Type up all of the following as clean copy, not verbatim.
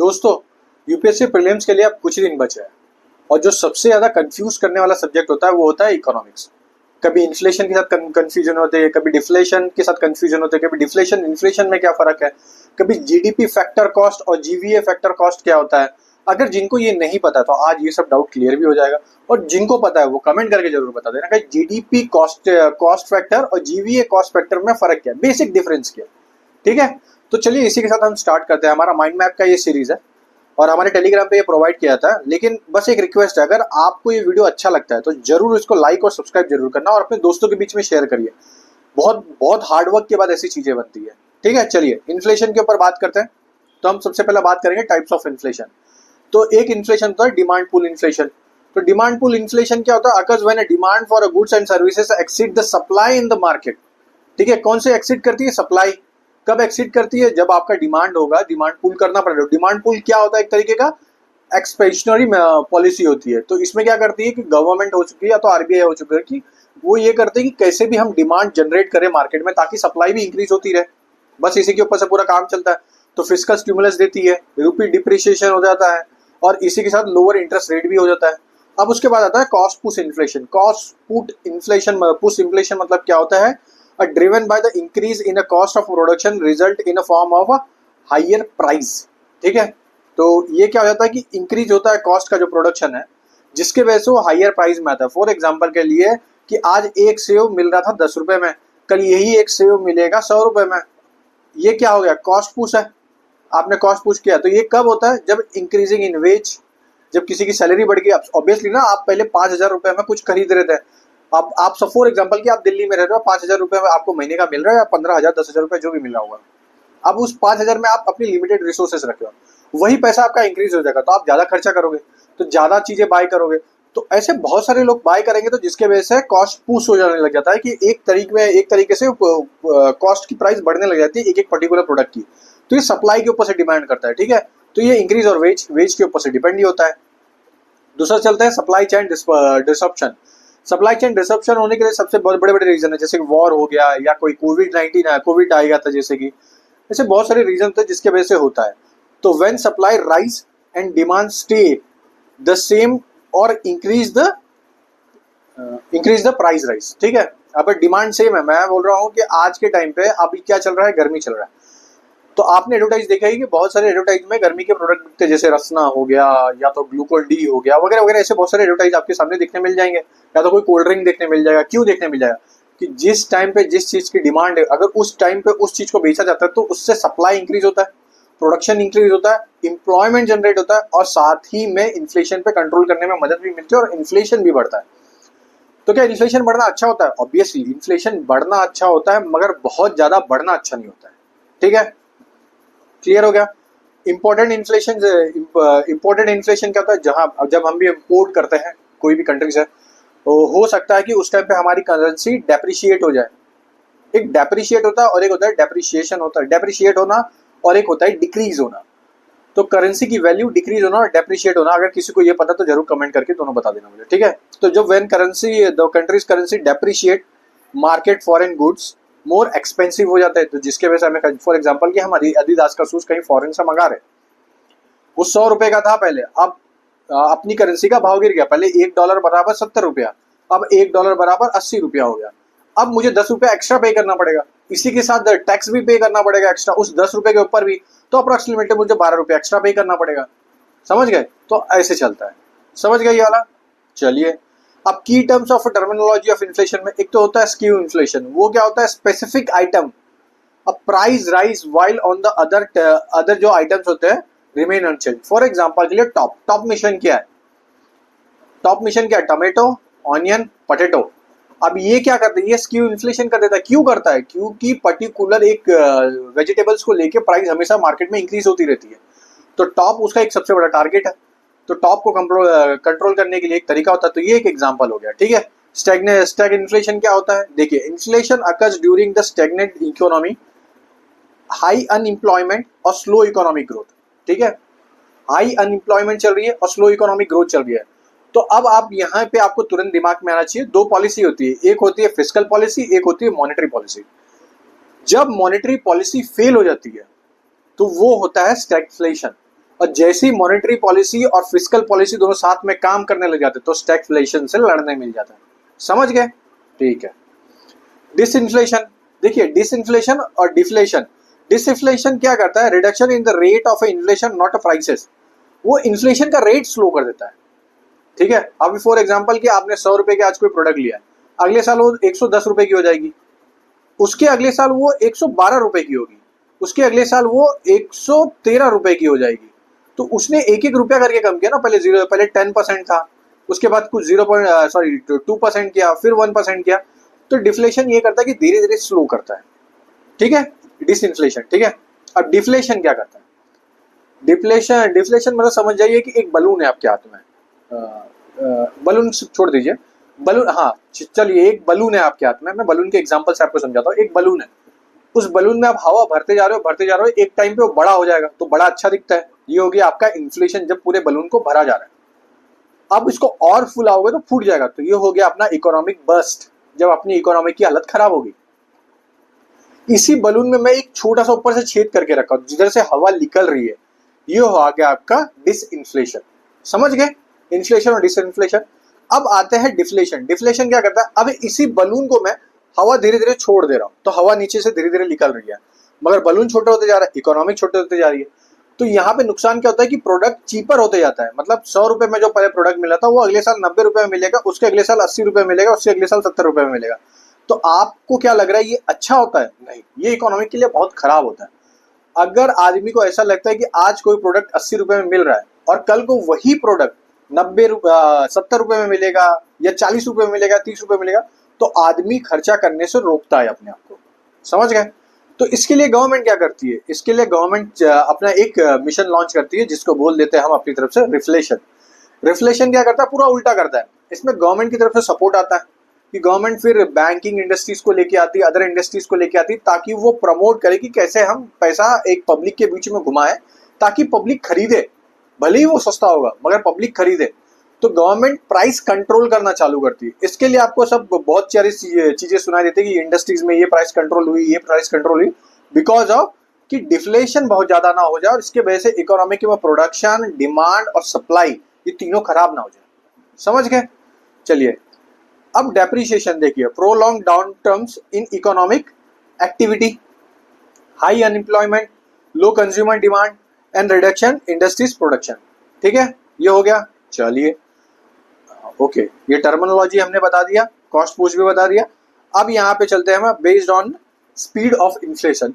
दोस्तों, UPSC prelims के लिए अब कुछ ही दिन बचे हैं और जो सबसे ज़्यादा कंफ्यूज करने वाला सब्जेक्ट होता है वो होता है इकोनॉमिक्स। कभी इन्फ्लेशन के साथ कंफ्यूजन होते हैं, कभी डिफ्लेशन के साथ कंफ्यूजन होते हैं, कभी डिफ्लेशन इन्फ्लेशन में क्या फ़र्क है, कभी जीडीपी फैक्टर कॉस्ट और जीवीए फैक्टर कॉस्ट क्या होता है। अगर जिनको ये नहीं पता तो आज ये सब डाउट क्लियर भी हो जाएगा, और जिनको पता है वो कमेंट करके जरूर बता देना कि जीडीपी कॉस्ट फैक्टर और जीवीए कॉस्ट फैक्टर में फ़र्क क्या है, बेसिक डिफरेंस क्या है। ठीक है, तो चलिए इसी के साथ हम स्टार्ट करते हैं। हमारा माइंड मैप का ये सीरीज है और हमारे टेलीग्राम पे ये प्रोवाइड किया था। लेकिन बस एक रिक्वेस्ट है, अगर आपको ये वीडियो अच्छा लगता है तो जरूर इसको लाइक और सब्सक्राइब जरूर करना और अपने दोस्तों के बीच में शेयर करिए। बहुत बहुत हार्डवर्क के बाद ऐसी चीजें बनती है। ठीक है, चलिए इन्फ्लेशन के ऊपर बात करते हैं। तो हम सबसे पहले बात करेंगे टाइप्स ऑफ इन्फ्लेशन। तो एक इन्फ्लेशन होता है डिमांड पुल इन्फ्लेशन। तो डिमांड पुल इन्फ्लेशन क्या होता है? Occurs when a demand for a goods and services exceed the supply in the market. ठीक है, कौन से एक्सीड करती है? सप्लाई। कब एक्सीड करती है? जब आपका डिमांड होगा, डिमांड पुल करना पड़ेगा। डिमांड पुल क्या होता है? एक तरीके का एक्सपेंशनरी पॉलिसी होती है। तो इसमें क्या करती है कि गवर्नमेंट हो चुकी है या तो आरबीआई हो चुकी है कि वो ये करते हैं कि कैसे भी हम डिमांड जनरेट करें मार्केट में ताकि सप्लाई भी इंक्रीज होती रहे। बस इसी के ऊपर से पूरा काम चलता है। तो फिस्कल स्टिमुलस देती है, रूपी डिप्रिसिएशन हो जाता है और इसी के साथ लोअर इंटरेस्ट रेट भी हो जाता है। अब उसके बाद आता है cost push inflation. Cost put inflation, push inflation मतलब क्या होता है? Driven by the increase in a cost of production result in a form of higher price. ठीक है, तो ये क्या हो जाता है कि इंक्रीज होता है कॉस्ट का जो प्रोडक्शन है, जिसके वजह से वो हायर प्राइस में आता है। फॉर एग्जाम्पल के लिए कि आज एक सेव मिल रहा था 10 रुपए में, कल यही एक सेव मिलेगा 100 रुपए में। ये क्या हो गया? कॉस्ट पुश है। आपने कॉस्ट पुश किया। तो ये कब होता है? जब इंक्रीजिंग इन वेज, जब किसी की सैलरी बढ़ गई। ऑब्वियसली ना, आप पहले 5,000 रुपए में कुछ खरीद रहे थे। अब आप सब फॉर एग्जाम्पल कि आप दिल्ली में रह रहे हो, 5,000 रुपए में आपको महीने का मिल रहा है, या 15,000 10,000 रुपए जो भी मिल रहा होगा। अब उस 5,000 में आप अपनी लिमिटेड रिसोर्सेज रखे हो, वही पैसा आपका इंक्रीज हो जाएगा तो आप ज्यादा खर्चा करोगे, तो ज्यादा चीजें बाय करोगे। तो ऐसे बहुत सारे लोग बाय करेंगे, तो जिसके वजह से कॉस्ट पुश हो जाने लग जाता है कि एक तरीके से कॉस्ट की प्राइस बढ़ने लग जाती है एक एक पर्टिकुलर प्रोडक्ट की। तो ये सप्लाई के ऊपर से डिमांड करता है। ठीक है, तो ये इंक्रीज और वेज के ऊपर से डिपेंड ही होता है। दूसरा चलता है supply chain disruption. Supply chain disruption होने के लिए सबसे बहुत बड़े बड़े रीजन है, जैसे कि वॉर हो गया या कोई कोविड आ गया था, जैसे कि ऐसे बहुत सारे रीजन थे जिसके वजह से होता है। तो when supply rise and demand stay the same और इंक्रीज द प्राइस राइज। ठीक है, अब डिमांड सेम है। मैं बोल रहा हूँ कि आज के टाइम पे अभी क्या चल रहा है? गर्मी चल रहा है। तो आपने एडवर्टाइज देखा है कि बहुत सारे एडवर्टाइज में गर्मी के प्रोडक्ट बिकते, जैसे रसना हो गया या तो ग्लूकोन डी हो गया वगैरह वगैरह। ऐसे बहुत सारे एडवर्टाइज आपके सामने देखने मिल जाएंगे, या तो कोई कोल्ड ड्रिंक देखने मिल जाएगा। क्यों देखने मिल जाएगा? कि जिस टाइम पे जिस चीज की डिमांड है, अगर उस टाइम पे उस चीज को बेचा जाता है तो उससे सप्लाई इंक्रीज होता है, प्रोडक्शन इंक्रीज होता है, इंप्लॉयमेंट जनरेट होता है और साथ ही में इन्फ्लेशन पे कंट्रोल करने में मदद भी मिलती है और इन्फ्लेशन भी बढ़ता है। तो क्या इन्फ्लेशन बढ़ना अच्छा होता है? ऑब्वियसली इन्फ्लेशन बढ़ना अच्छा होता है, मगर बहुत ज्यादा बढ़ना अच्छा नहीं होता है। ठीक है, क्लियर हो गया? इम्पोर्टेंट इन्फ्लेशन क्या होता है? जब हम भी इम्पोर्ट करते हैं कोई भी कंट्री से, तो हो सकता है कि उस टाइम पे हमारी करेंसी डेप्रिशिएट हो जाए। एक डेप्रिशिएट होता है और एक होता है डेप्रिशिएशन होता है। डेप्रिशिएट होना और एक होता है डिक्रीज होना। तो करेंसी की वैल्यू डिक्रीज होना और डेप्रिशिएट होना, अगर किसी को ये पता तो जरूर कमेंट करके दोनों बता देना मुझे। ठीक है, तो जब when the countries currency depreciate, market foreign goods more expensive हो जाता है। तो जिसके वजह से हमें, फॉर एग्जाम्पल कि हम एडिडास का शूज कहीं फॉरेन से मंगा रहे, वो 100 रुपए का था पहले, अब अपनी करेंसी का भाव गिर गया। पहले $1 बराबर 70 रुपया, अब $1 बराबर 80 रुपया हो गया। अब मुझे 10 रुपया एक्स्ट्रा पे करना पड़ेगा, इसी के साथ टैक्स भी पे करना पड़ेगा एक्स्ट्रा उस 10 रुपए के ऊपर भी। तो अप्रोक्सीमेटली मुझे 12 रुपया एक्स्ट्रा पे करना पड़ेगा। समझ गए? तो ऐसे चलता है। समझ गए ये वाला? चलिए, अब की terms of terminology of inflation में एक तो होता है स्क्यू इन्फ्लेशन। वो क्या होता है? Specific item a price rise while on the other जो आइटम्स होते हैं रिमेन अनचेंज। फॉर एग्जांपल के लिए टॉप मिशन क्या है? टॉप मिशन क्या है? Tomato, onion, potato. अब ये क्या करते हैं? ये स्क्यू इन्फ्लेशन कर देता है। क्यों करता है? क्योंकि पर्टिकुलर एक वेजिटेबल्स को लेके प्राइस हमेशा मार्केट में इंक्रीज होती रहती है। तो टॉप उसका एक सबसे बड़ा टारगेट है। तो टॉप को कंट्रोल करने के लिए एक तरीका होता है। तो ये एक एग्जांपल हो गया। ठीक है, स्टैग इन्फ्लेशन क्या होता है? देखिए, inflation occurs during the stagnant economy, high unemployment और स्लो इकोनॉमिक ग्रोथ। ठीक है, हाई अनएम्प्लॉयमेंट चल रही है और स्लो इकोनॉमिक ग्रोथ चल रही है। तो अब आप यहाँ पे आपको तुरंत दिमाग में आना चाहिए, दो पॉलिसी होती है, एक होती है फिस्कल पॉलिसी, एक होती है मॉनेटरी पॉलिसी। जब मॉनेटरी पॉलिसी फेल हो जाती है तो वो होता है स्टैगफ्लेशन। और जैसी मॉनेटरी पॉलिसी और फिस्कल पॉलिसी दोनों साथ में काम करने लग जाते तो स्टैगफ्लेशन से लड़ने मिल जाता है। समझ गए? ठीक है। डिसइंफ्लेशन, देखिए डिसइंफ्लेशन और डिफ्लेशन। डिसइंफ्लेशन क्या करता है? Reduction in the rate of inflation not prices. वो इन्फ्लेशन का रेट स्लो कर देता है। ठीक है, अभी फॉर एग्जांपल कि आपने 100 रुपए की आज कोई प्रोडक्ट लिया है, अगले साल वो 110 रुपए की हो जाएगी, उसके अगले साल वो 112 रुपए की होगी, उसके अगले साल वो 113 रुपए की हो जाएगी। तो उसने एक एक रुपया करके कम किया ना, पहले 10% था, उसके बाद कुछ 2% किया, फिर 1% किया। तो डिफ्लेशन ये करता है कि धीरे धीरे स्लो करता है। ठीक है, डिसइंफ्लेशन। ठीक है, अब डिफ्लेशन क्या करता है? डिफ्लेशन मतलब समझ जाइए कि एक बलून है आपके हाथ में, बलून छोड़ दीजिए, बलून, हाँ चलिए, एक बलून है आपके हाथ में, मैं बलून के एग्जांपल से आपको समझाता हूँ। एक बलून है, उस बलून में आप हवा भरते जा रहे हो, एक टाइम पे वो बड़ा हो जाएगा तो बड़ा अच्छा दिखता है। ये हो गया आपका इन्फ्लेशन, जब पूरे बलून को भरा जा रहा है। अब इसको और फुलाओगे तो फूट जाएगा, तो ये हो गया अपना इकोनॉमिक बर्स्ट, जब अपनी इकोनॉमी की हालत खराब होगी। इसी बलून में मैं एक छोटा सा ऊपर से छेद करके रखा हूं जिधर से हवा निकल रही है, ये हो गया आपका डिसइंफ्लेशन। समझ गए इन्फ्लेशन और डिसइंफ्लेशन। अब आते हैं डिफ्लेशन। डिफ्लेशन क्या करता है? अब इसी बलून को मैं हवा धीरे धीरे छोड़ दे रहा हूं, तो हवा नीचे से धीरे धीरे निकल रही है, मगर बलून छोटा होते जा रहा है, इकोनॉमिक छोटे होते जा रही है। तो यहाँ पे नुकसान क्या होता है कि प्रोडक्ट चीपर होते जाता है। मतलब 100 रुपए में जो पहले प्रोडक्ट मिला था वो अगले साल 90 रुपए में मिलेगा, उसके अगले साल 80 रुपए में मिलेगा, उसके अगले साल 70 रुपए में मिलेगा। तो आपको क्या लग रहा है ये अच्छा होता है? नहीं, ये इकोनॉमी के लिए बहुत खराब होता है। अगर आदमी को ऐसा लगता है कि आज कोई प्रोडक्ट 80 रुपए में मिल रहा है और कल को वही प्रोडक्ट 70 रुपए में मिलेगा या 40 रुपए में मिलेगा, 30 रुपए में मिलेगा, तो आदमी खर्चा करने से रोकता है अपने आप को। समझ गए? तो इसके लिए गवर्नमेंट क्या करती है? इसके लिए गवर्नमेंट अपना एक मिशन लॉन्च करती है जिसको बोल देते हैं हम अपनी तरफ से रिफ्लेशन। रिफ्लेशन क्या करता है? पूरा उल्टा करता है। इसमें गवर्नमेंट की तरफ से सपोर्ट आता है कि गवर्नमेंट फिर बैंकिंग इंडस्ट्रीज को लेके आती है, अदर इंडस्ट्रीज को लेके आती है, ताकि वो प्रमोट करे कि कैसे हम पैसा एक पब्लिक के बीच में घुमाएं ताकि पब्लिक खरीदे। भले ही वो सस्ता होगा मगर पब्लिक खरीदे। तो गवर्नमेंट प्राइस कंट्रोल करना चालू करती है। इसके लिए आपको सब बहुत सारी चीजें सुनाई देती है कि इंडस्ट्रीज में ये प्राइस कंट्रोल हुई, ये प्राइस कंट्रोल हुई, बिकॉज ऑफ कि डिफ्लेशन बहुत ज्यादा ना हो जाए और इसके वजह से इकोनॉमी की प्रोडक्शन, डिमांड और सप्लाई ये तीनों खराब ना हो जाए। समझ गए? चलिए, अब डेप्रिसिएशन देखिए। Prolong down terms in economic activity, high unemployment, low consumer demand and reduction industries production. ठीक है, ये हो गया। चलिए, ओके, ये टर्मिनोलॉजी हमने बता दिया, कॉस्ट पुश भी बता दिया। अब यहाँ पे चलते हैं हम based on speed of inflation.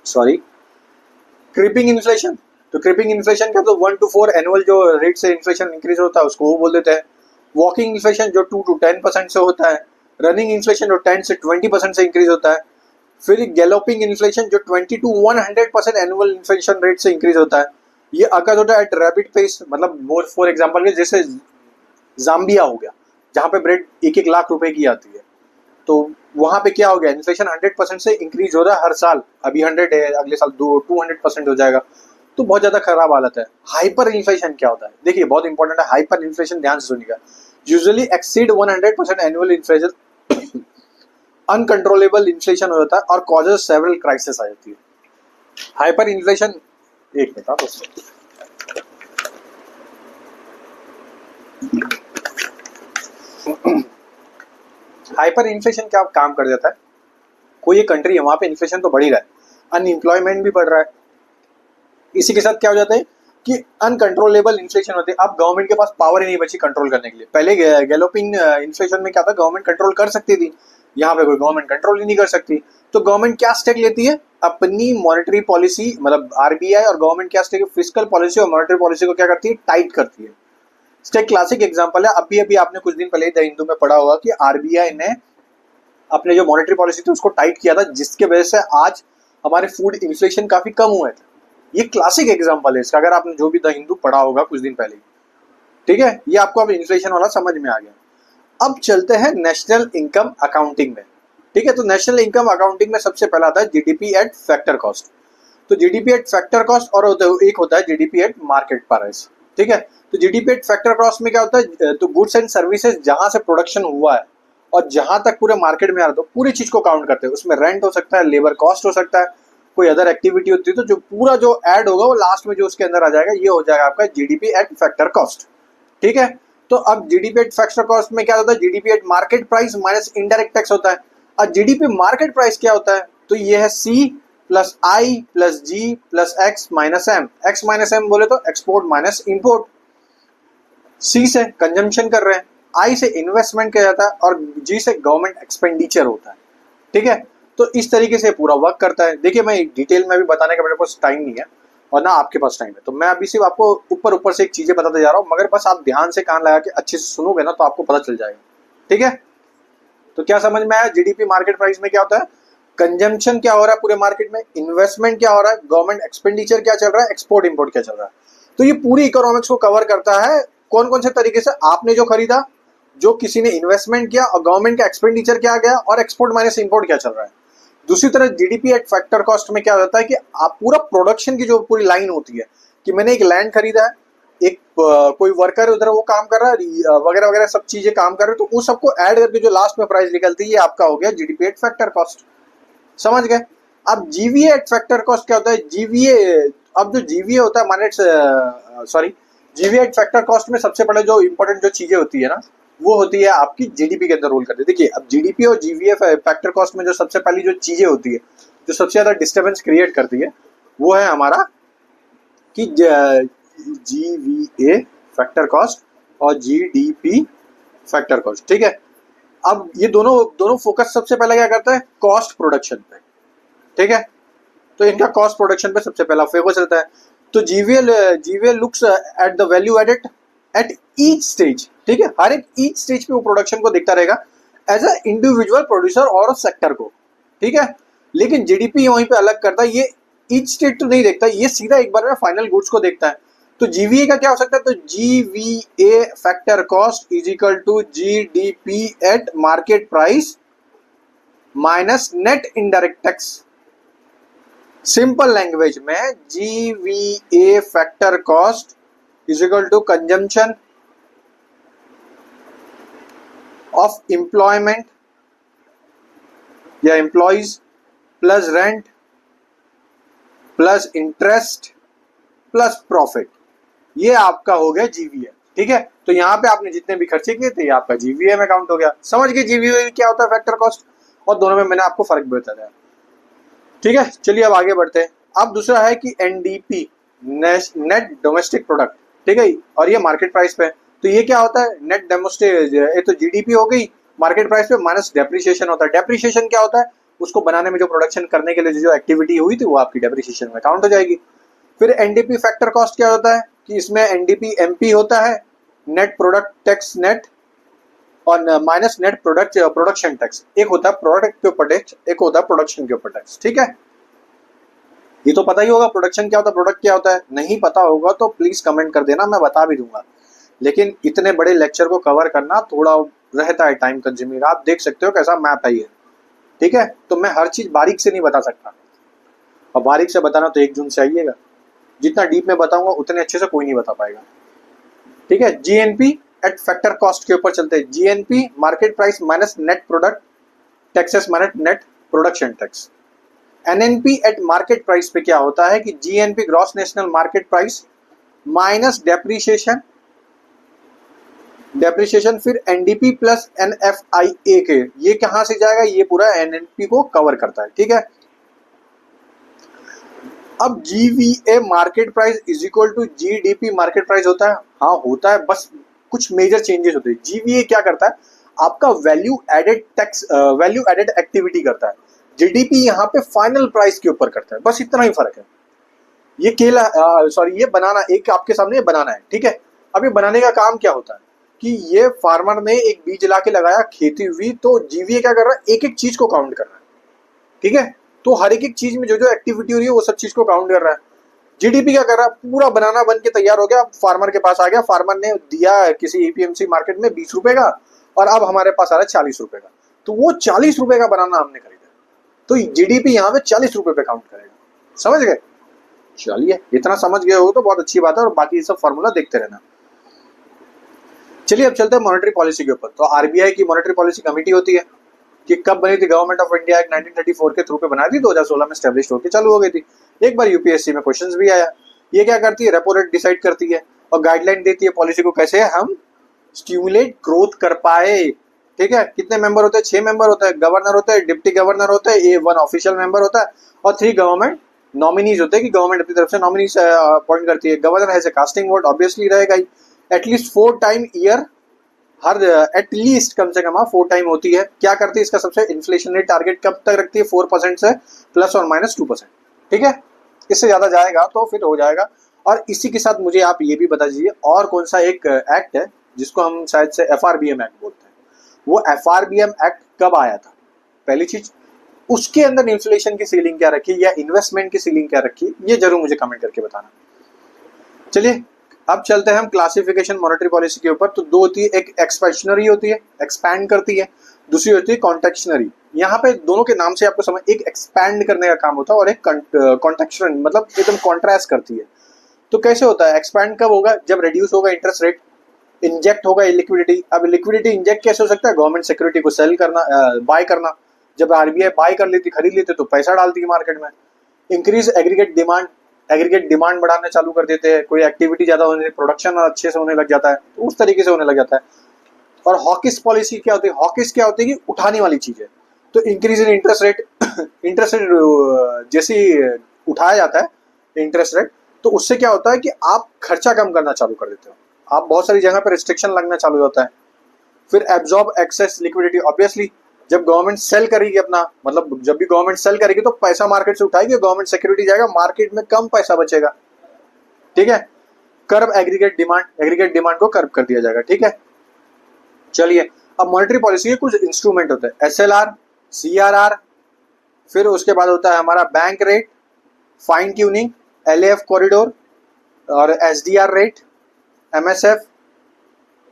Sorry, creeping inflation. तो क्रीपिंग इन्फ्लेशन क्या? तो 1 to 4 एनुअल जो रेट से इन्फ्लेशन इंक्रीज होता है उसको वो बोल देते हैं। वॉकिंग इन्फ्लेशन जो 2 to 10% से होता है। रनिंग इन्फ्लेशन जो 10 से 20% से इंक्रीज होता है। फिर गैलोपिंग इन्फ्लेशन जो 20 to 100% एनुअल इन्फ्लेशन रेट से इंक्रीज होता है। ये अगर होता है एट रैपिड पेस, मतलब फॉर एग्जांपल जैसे जाम्बिया हो गया जहाँ पे ब्रेड 1-1 लाख रुपए की आती है, तो वहां पे क्या हो गया? इन्फ्लेशन 100% से इंक्रीज हो रहा है हर साल। अभी 100 है, अगले साल 200% हो जाएगा, तो बहुत ज्यादा खराब हालत है। हाइपर इन्फ्लेशन क्या होता है? देखिए बहुत इंपॉर्टेंट है हाइपर इन्फ्लेशन, ध्यान से सुनिएगा। Usually exceed 100% annual inflation, uncontrollable inflation हो जाता है और कॉजेज सेवरल क्राइसिस आ जाती है। हाइपर इन्फ्लेशन, एक मिनट आप दोस्तों, हाइपर इन्फ्लेशन क्या काम कर देता है? कोई एक कंट्री है वहां पे इन्फ्लेशन तो बढ़ ही रहा है, अनएम्प्लॉयमेंट भी बढ़ रहा है, इसी के साथ क्या हो जाता है कि अनकंट्रोलेबल इन्फ्लेशन होती है। अब गवर्नमेंट के पास पावर ही नहीं बची कंट्रोल करने के लिए। पहले गैलोपिंग इन्फ्लेशन में क्या था? गवर्नमेंट कंट्रोल कर सकती थी, यहाँ पे कोई गवर्नमेंट कंट्रोल ही नहीं कर सकती। तो गवर्नमेंट क्या स्टेप लेती है? अपनी मॉनेटरी पॉलिसी, मतलब आरबीआई और गवर्नमेंट क्या स्टेप, फिस्कल पॉलिसी और मॉनेटरी पॉलिसी को क्या करती है? टाइट करती है। इसका एक क्लासिक एग्जांपल है, अभी अभी आपने कुछ दिन पहले द हिंदू में पढ़ा होगा कि आरबीआई ने अपने जो मॉनेटरी पॉलिसी थी उसको टाइट किया था, जिसके वजह से आज हमारे फूड इन्फ्लेशन काफी कम हुए थे। ये क्लासिक एग्जांपल है इसका, अगर आपने जो भी द हिंदू पढ़ा होगा कुछ दिन पहले। ठीक है, ये आपको अब इन्फ्लेशन वाला समझ में आ गया। अब चलते हैं नेशनल इनकम अकाउंटिंग में। ठीक है, तो नेशनल इनकम अकाउंटिंग में सबसे पहला आता है जीडीपी एट फैक्टर कॉस्ट। तो जीडीपी एट फैक्टर कॉस्ट और एक होता है जीडीपी एट मार्केट प्राइस। ठीक है, तो जीडीपी एट फैक्टर कॉस्ट में क्या होता है? तो गुड्स एंड सर्विसेज जहां से प्रोडक्शन हुआ है और जहां तक पूरे मार्केट में आ रहा है, तो पूरी चीज को काउंट करते हैं। उसमें रेंट हो सकता है, लेबर कॉस्ट हो सकता है, कोई अदर एक्टिविटी होती है, तो जो पूरा जो ऐड होगा वो लास्ट में जो उसके अंदर आ जाएगा, ये हो जाएगा आपका जीडीपी एट फैक्टर कॉस्ट। ठीक है, तो अब जीडीपी एट फैक्टर कॉस्ट में क्या होता है, GDP at market price minus indirect tax होता है। और जीडीपी मार्केट प्राइस क्या होता है, तो ये है C plus I plus G plus X minus M. X minus M बोले तो एक्सपोर्ट माइनस इंपोर्ट। सी से कंजम्पशन कर रहे हैं, आई से इन्वेस्टमेंट किया जाता है, और जी से गवर्नमेंट एक्सपेंडिचर होता है। ठीक है, तो इस तरीके से पूरा वर्क करता है। देखिए, मैं डिटेल में भी बताने का मेरे पास टाइम नहीं है और ना आपके पास टाइम है, तो मैं अभी सिर्फ आपको ऊपर ऊपर से एक चीजें बताते जा रहा हूँ, मगर बस आप ध्यान से कान लगा के अच्छे से सुनोगे ना तो आपको पता चल जाएगा। ठीक है, तो क्या समझ में आया, जीडीपी मार्केट प्राइस में क्या होता है, कंजम्पशन क्या हो रहा है पूरे मार्केट में, इन्वेस्टमेंट क्या हो रहा है, गवर्नमेंट एक्सपेंडिचर क्या चल रहा है, एक्सपोर्ट इंपोर्ट क्या चल रहा है। तो ये पूरी इकोनॉमिक्स को कवर करता है। कौन कौन से तरीके से आपने जो खरीदा, जो किसी ने इन्वेस्टमेंट किया, और गवर्नमेंट का एक्सपेंडिचर क्या गया, और एक्सपोर्ट माइनस इंपोर्ट क्या चल रहा है। दूसरी तरफ जीडीपी एट फैक्टर कॉस्ट में क्या होता है कि आप पूरा प्रोडक्शन की जो पूरी लाइन होती है, कि मैंने एक लैंड खरीदा है, एक कोई वर्कर उधर वो काम कर रहा है, वगैरह वगैरह सब चीजें काम कर रहे हैं, तो उस सबको ऐड करके जो लास्ट में प्राइस निकलती है, ये आपका हो गया जीडीपी एट फैक्टर कॉस्ट। समझ गए। अब जीवीए एट फैक्टर कॉस्ट क्या होता है, जीवीए, अब जो जीवीए होता है माने sorry, GVA eight factor cost में सबसे पहले जो इंपॉर्टेंट जो चीजें होती है ना, वो होती है आपकी जीडीपी के अंदर रोल करती है। देखिए, अब जीडीपी और जीवीए फैक्टर कॉस्ट में जो सबसे पहली जो चीजें होती है, जो सबसे ज्यादा डिस्टर्बेंस क्रिएट करती है, वो है हमारा कि जीवीए फैक्टर कॉस्ट और जीडीपी फैक्टर कॉस्ट। ठीक है, अब ये दोनों दोनों फोकस सबसे पहले क्या करता है, कॉस्ट प्रोडक्शन पे। ठीक है, तो इनका कॉस्ट प्रोडक्शन पे सबसे पहला फोकस रहता है। तो GVL looks at the value added at each stage. ठीक है, हर एक ईच स्टेज पे वो प्रोडक्शन को देखता रहेगा एज अ इंडिविजुअल प्रोड्यूसर और सेक्टर को। ठीक है, लेकिन जीडीपी वहीं पे अलग करता है, ये ईच स्टेज तो नहीं देखता, ये सीधा एक बार में फाइनल गुड्स को देखता है। तो जीवीए का क्या हो सकता है, तो GVA factor cost is equal to GDP at market price minus net indirect tax. Simple language में GVA factor cost is equal to consumption of employment या employees plus rent plus interest plus profit, ये आपका हो गया GVA. ठीक है, तो यहाँ पे आपने जितने भी खर्चे किए थे ये आपका जीवीए में काउंट हो गया। समझ गए जीवीए क्या होता है, फैक्टर कॉस्ट, और दोनों में मैंने आपको फर्क भी बताया। ठीक है, चलिए अब आगे बढ़ते हैं। अब दूसरा है कि एनडीपी, नेट डोमेस्टिक प्रोडक्ट। ठीक है, और ये मार्केट प्राइस पे, तो ये क्या होता है, नेट डोमेस्टिक, ये तो जीडीपी हो गई मार्केट प्राइस पे माइनस डेप्रिसिएशन होता है। डेप्रिसिएशन क्या होता है, उसको बनाने में जो प्रोडक्शन करने के लिए जो एक्टिविटी हुई थी वो आपकी डेप्रिसिएशन में काउंट हो जाएगी। फिर एनडीपी फैक्टर कॉस्ट क्या होता है कि इसमें एनडीपी एमपी होता है, नेट प्रोडक्ट टैक्स नेट, और minus net product production tax. एक होता है प्रोडक्ट के ऊपर टैक्स, एक होता है प्रोडक्शन के ऊपर टैक्स। ठीक है, ये तो पता ही होगा प्रोडक्शन क्या होता है, प्रोडक्ट क्या होता है। नहीं पता होगा तो प्लीज कमेंट कर देना, मैं बता भी दूंगा, लेकिन इतने बड़े लेक्चर को कवर करना थोड़ा रहता है टाइम कंज्यूमिंग। आप देख सकते हो कैसा मैप है ये। ठीक है, तो मैं हर चीज बारीक से नहीं बता सकता, और बारीक से बताना तो 1 जून से आइएगा। जितना डीप में बताऊंगा उतने अच्छे से कोई नहीं बता पाएगा। ठीक है, जीएनपी एट फैक्टर कॉस्ट के ऊपर चलते हैं। GNP market price minus net product taxes minus net production tax. NNP eight market price पे क्या होता है कि GNP gross national market price minus depreciation, फिर एनडीपी प्लस एनएफआईए के, ये कहां से जाएगा, ये पूरा एनएनपी को कवर करता है। ठीक है, अब GVA market price is equal to GDP market price होता है। हाँ होता है, बस कुछ मेजर चेंजेस होते हैं। जीवीए क्या करता है, आपका value added tax, value added activity करता है। जीडीपी यहाँ पे फाइनल प्राइस के ऊपर करता है, बस इतना ही फर्क है। ये केला, सॉरी, ये बनाना, एक आपके सामने ये बनाना है। ठीक है, अब ये बनाने का काम क्या होता है कि ये फार्मर ने एक बीज ला के लगाया, खेती हुई, तो जीवीए क्या कर रहा है, एक एक चीज को काउंट कर रहा है। ठीक है, तो हर एक चीज में जो जो एक्टिविटी हो रही है वो सब चीज को काउंट कर रहा है। जीडीपी क्या कर रहा है, पूरा बनाना बन के तैयार हो गया, फार्मर के पास आ गया, फार्मर ने दिया किसी एपीएमसी मार्केट में 20 रुपए का, और अब हमारे पास आ रहा है 40 रुपए का, तो वो 40 रुपए का बनाना हमने खरीदा, तो जीडीपी यहाँ पे 40 रुपए पे काउंट करेगा। समझ गए, चलिए इतना समझ गए हो तो बहुत अच्छी बात है, और बाकी सब फॉर्मूला देखते रहना। चलिए अब चलते हैं मॉनेटरी पॉलिसी के ऊपर। तो आरबीआई की मॉनेटरी पॉलिसी कमेटी होती है, कि कब बनी थी गवर्नमेंट ऑफ इंडिया एक्ट 1934 के थ्रू पे बना दी, 2016 में स्टैब्लिश होकर चालू हो गई थी। एक बार यूपीएससी में क्वेश्चंस भी आया। ये क्या करती है, रेपो रेट डिसाइड करती है और गाइडलाइन देती है पॉलिसी को कैसे हम स्टिमुलेट ग्रोथ कर पाए। ठीक है, कितने मेंबर होते हैं, 6 मेंबर होते हैं, गवर्नर होते हैं, डिप्टी गवर्नर होते हैं, ये 1 ऑफिशियल मेंबर होता है और 3 गवर्नमेंट नॉमिनीज होते हैं कि गवर्नमेंट अपनी तरफ से नॉमिनी अपॉइंट करती है। Governor has a casting vote, obviously रहेगा ही, एटलीस्ट 4 टाइम ईयर, हर एटलीस्ट कम से कम 4 टाइम होती है। क्या करती है, इसका सबसे इन्फ्लेशन रेट टारगेट कब तक रखती है, 4% से ±2%। ठीक है, इससे ज्यादा जाएगा तो फिर हो जाएगा। और इसी के साथ मुझे आप ये भी बता दीजिए और कौन सा एक एक्ट है जिसको हम शायद से FRBM एक्ट बोलते हैं, वो FRBM एक्ट कब आया था, पहली चीज। उसके अंदर इन्फ्लेशन की सीलिंग क्या रखी या इन्वेस्टमेंट की सीलिंग क्या रखी, ये जरूर मुझे कमेंट करके बताना। चलिए अब चलते हैं हम क्लासिफिकेशन मॉनेटरी पॉलिसी के ऊपर। तो 2 होती है, एक एक्सपेंशनरी होती है, एक्सपैंड करती है, दूसरी होती है कॉन्टेक्शनरी। यहाँ पे दोनों के नाम से आपको समझ, एक एक्सपैंड करने का काम होता है और एक कॉन्टेक्शनरी, मतलब एकदम कॉन्ट्रास्ट करती है। तो कैसे होता है, एक्सपैंड कब होगा, जब रिड्यूस होगा इंटरेस्ट रेट, इंजेक्ट होगा लिक्विडिटी। अब लिक्विडिटी इंजेक्ट कैसे हो सकता है, गवर्नमेंट सिक्योरिटी को सेल करना, बाय करना। जब आरबीआई बाय कर लेती, खरीद लेती तो पैसा डालती है मार्केट में। Increase aggregate demand, aggregate demand बढ़ाना चालू कर देते हैं, कोई एक्टिविटी ज्यादा होने, प्रोडक्शन अच्छे से होने लग जाता है, तो उस तरीके से होने लग जाता है। और हॉकिश पॉलिसी क्या होती है, हॉकिश क्या होती है कि उठाने वाली चीज है। तो increase in interest rate, interest rate जैसे उठाया जाता है इंटरेस्ट रेट, तो उससे क्या होता है कि आप खर्चा कम करना चालू कर देते हो, आप बहुत सारी जगह पर रिस्ट्रिक्शन लगना चालू होता है। फिर एब्जॉर्ब एक्सेस लिक्विडिटी, ऑब्वियसली जब गवर्नमेंट सेल करेगी अपना, मतलब जब भी गवर्नमेंट सेल करेगी तो पैसा मार्केट से उठाएगी, गवर्नमेंट सिक्योरिटी जाएगा, मार्केट में कम पैसा बचेगा। ठीक है, curve aggregate demand, aggregate demand को कर्व कर दिया जाएगा। ठीक है, चलिए अब मॉनेटरी पॉलिसी के कुछ इंस्ट्रूमेंट होते हैं, SLR, CRR, फिर उसके बाद होता है हमारा bank rate, fine tuning, LAF corridor और SDR रेट, MSF,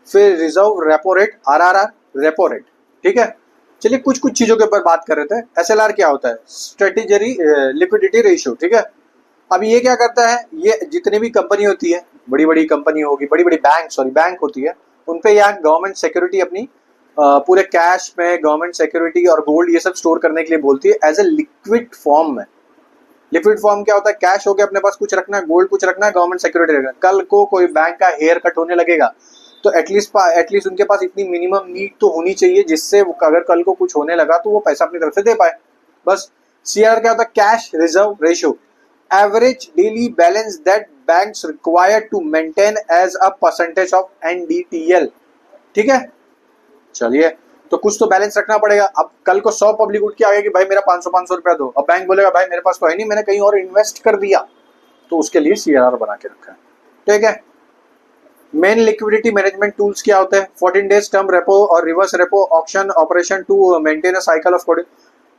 फिर reserve repo rate, RRR, repo rate. ठीक है, चलिए कुछ कुछ चीजों के ऊपर बात कर रहे थे। SLR क्या होता है, स्ट्रेटेजरी लिक्विडिटी रेशियो। ठीक है, अब ये क्या करता है, ये जितनी भी कंपनी होती है, बड़ी बड़ी कंपनी होगी, बड़ी बड़ी बैंक होती है, उन पे यहाँ गवर्नमेंट सिक्योरिटी अपनी पूरे कैश में गवर्नमेंट सिक्योरिटी और गोल्ड ये सब स्टोर करने के लिए बोलती है एज ए लिक्विड फॉर्म में। लिक्विड फॉर्म क्या होता है, कैश हो गया अपने पास, कुछ रखना है, गोल्ड कुछ रखना है, गवर्नमेंट सिक्योरिटी रखना है। कल को कोई बैंक का हेयर कट होने लगेगा तो एटलीस्ट उनके पास इतनी मिनिमम नीड तो होनी चाहिए जिससे अगर कल को कुछ होने लगा तो वो पैसा अपनी तरफ से दे पाए, बस। CR क्या होता है, cash reserve ratio, average daily balance that banks require to maintain as a percentage of NDTL। ठीक है, चलिए तो कुछ तो बैलेंस रखना पड़ेगा। अब कल को 100 पब्लिक उठ के आ गया कि भाई मेरा 500 रुपया दो, अब बैंक बोलेगा भाई मेरे पास तो है नहीं, मैंने कहीं और इन्वेस्ट कर दिया, तो उसके लिए CRR बना के रखा है। ठीक है, मेन लिक्विडिटी मैनेजमेंट टूल्स क्या होते हैं, 14 डेज टर्म रेपो और reverse repo option operation to maintain a cycle of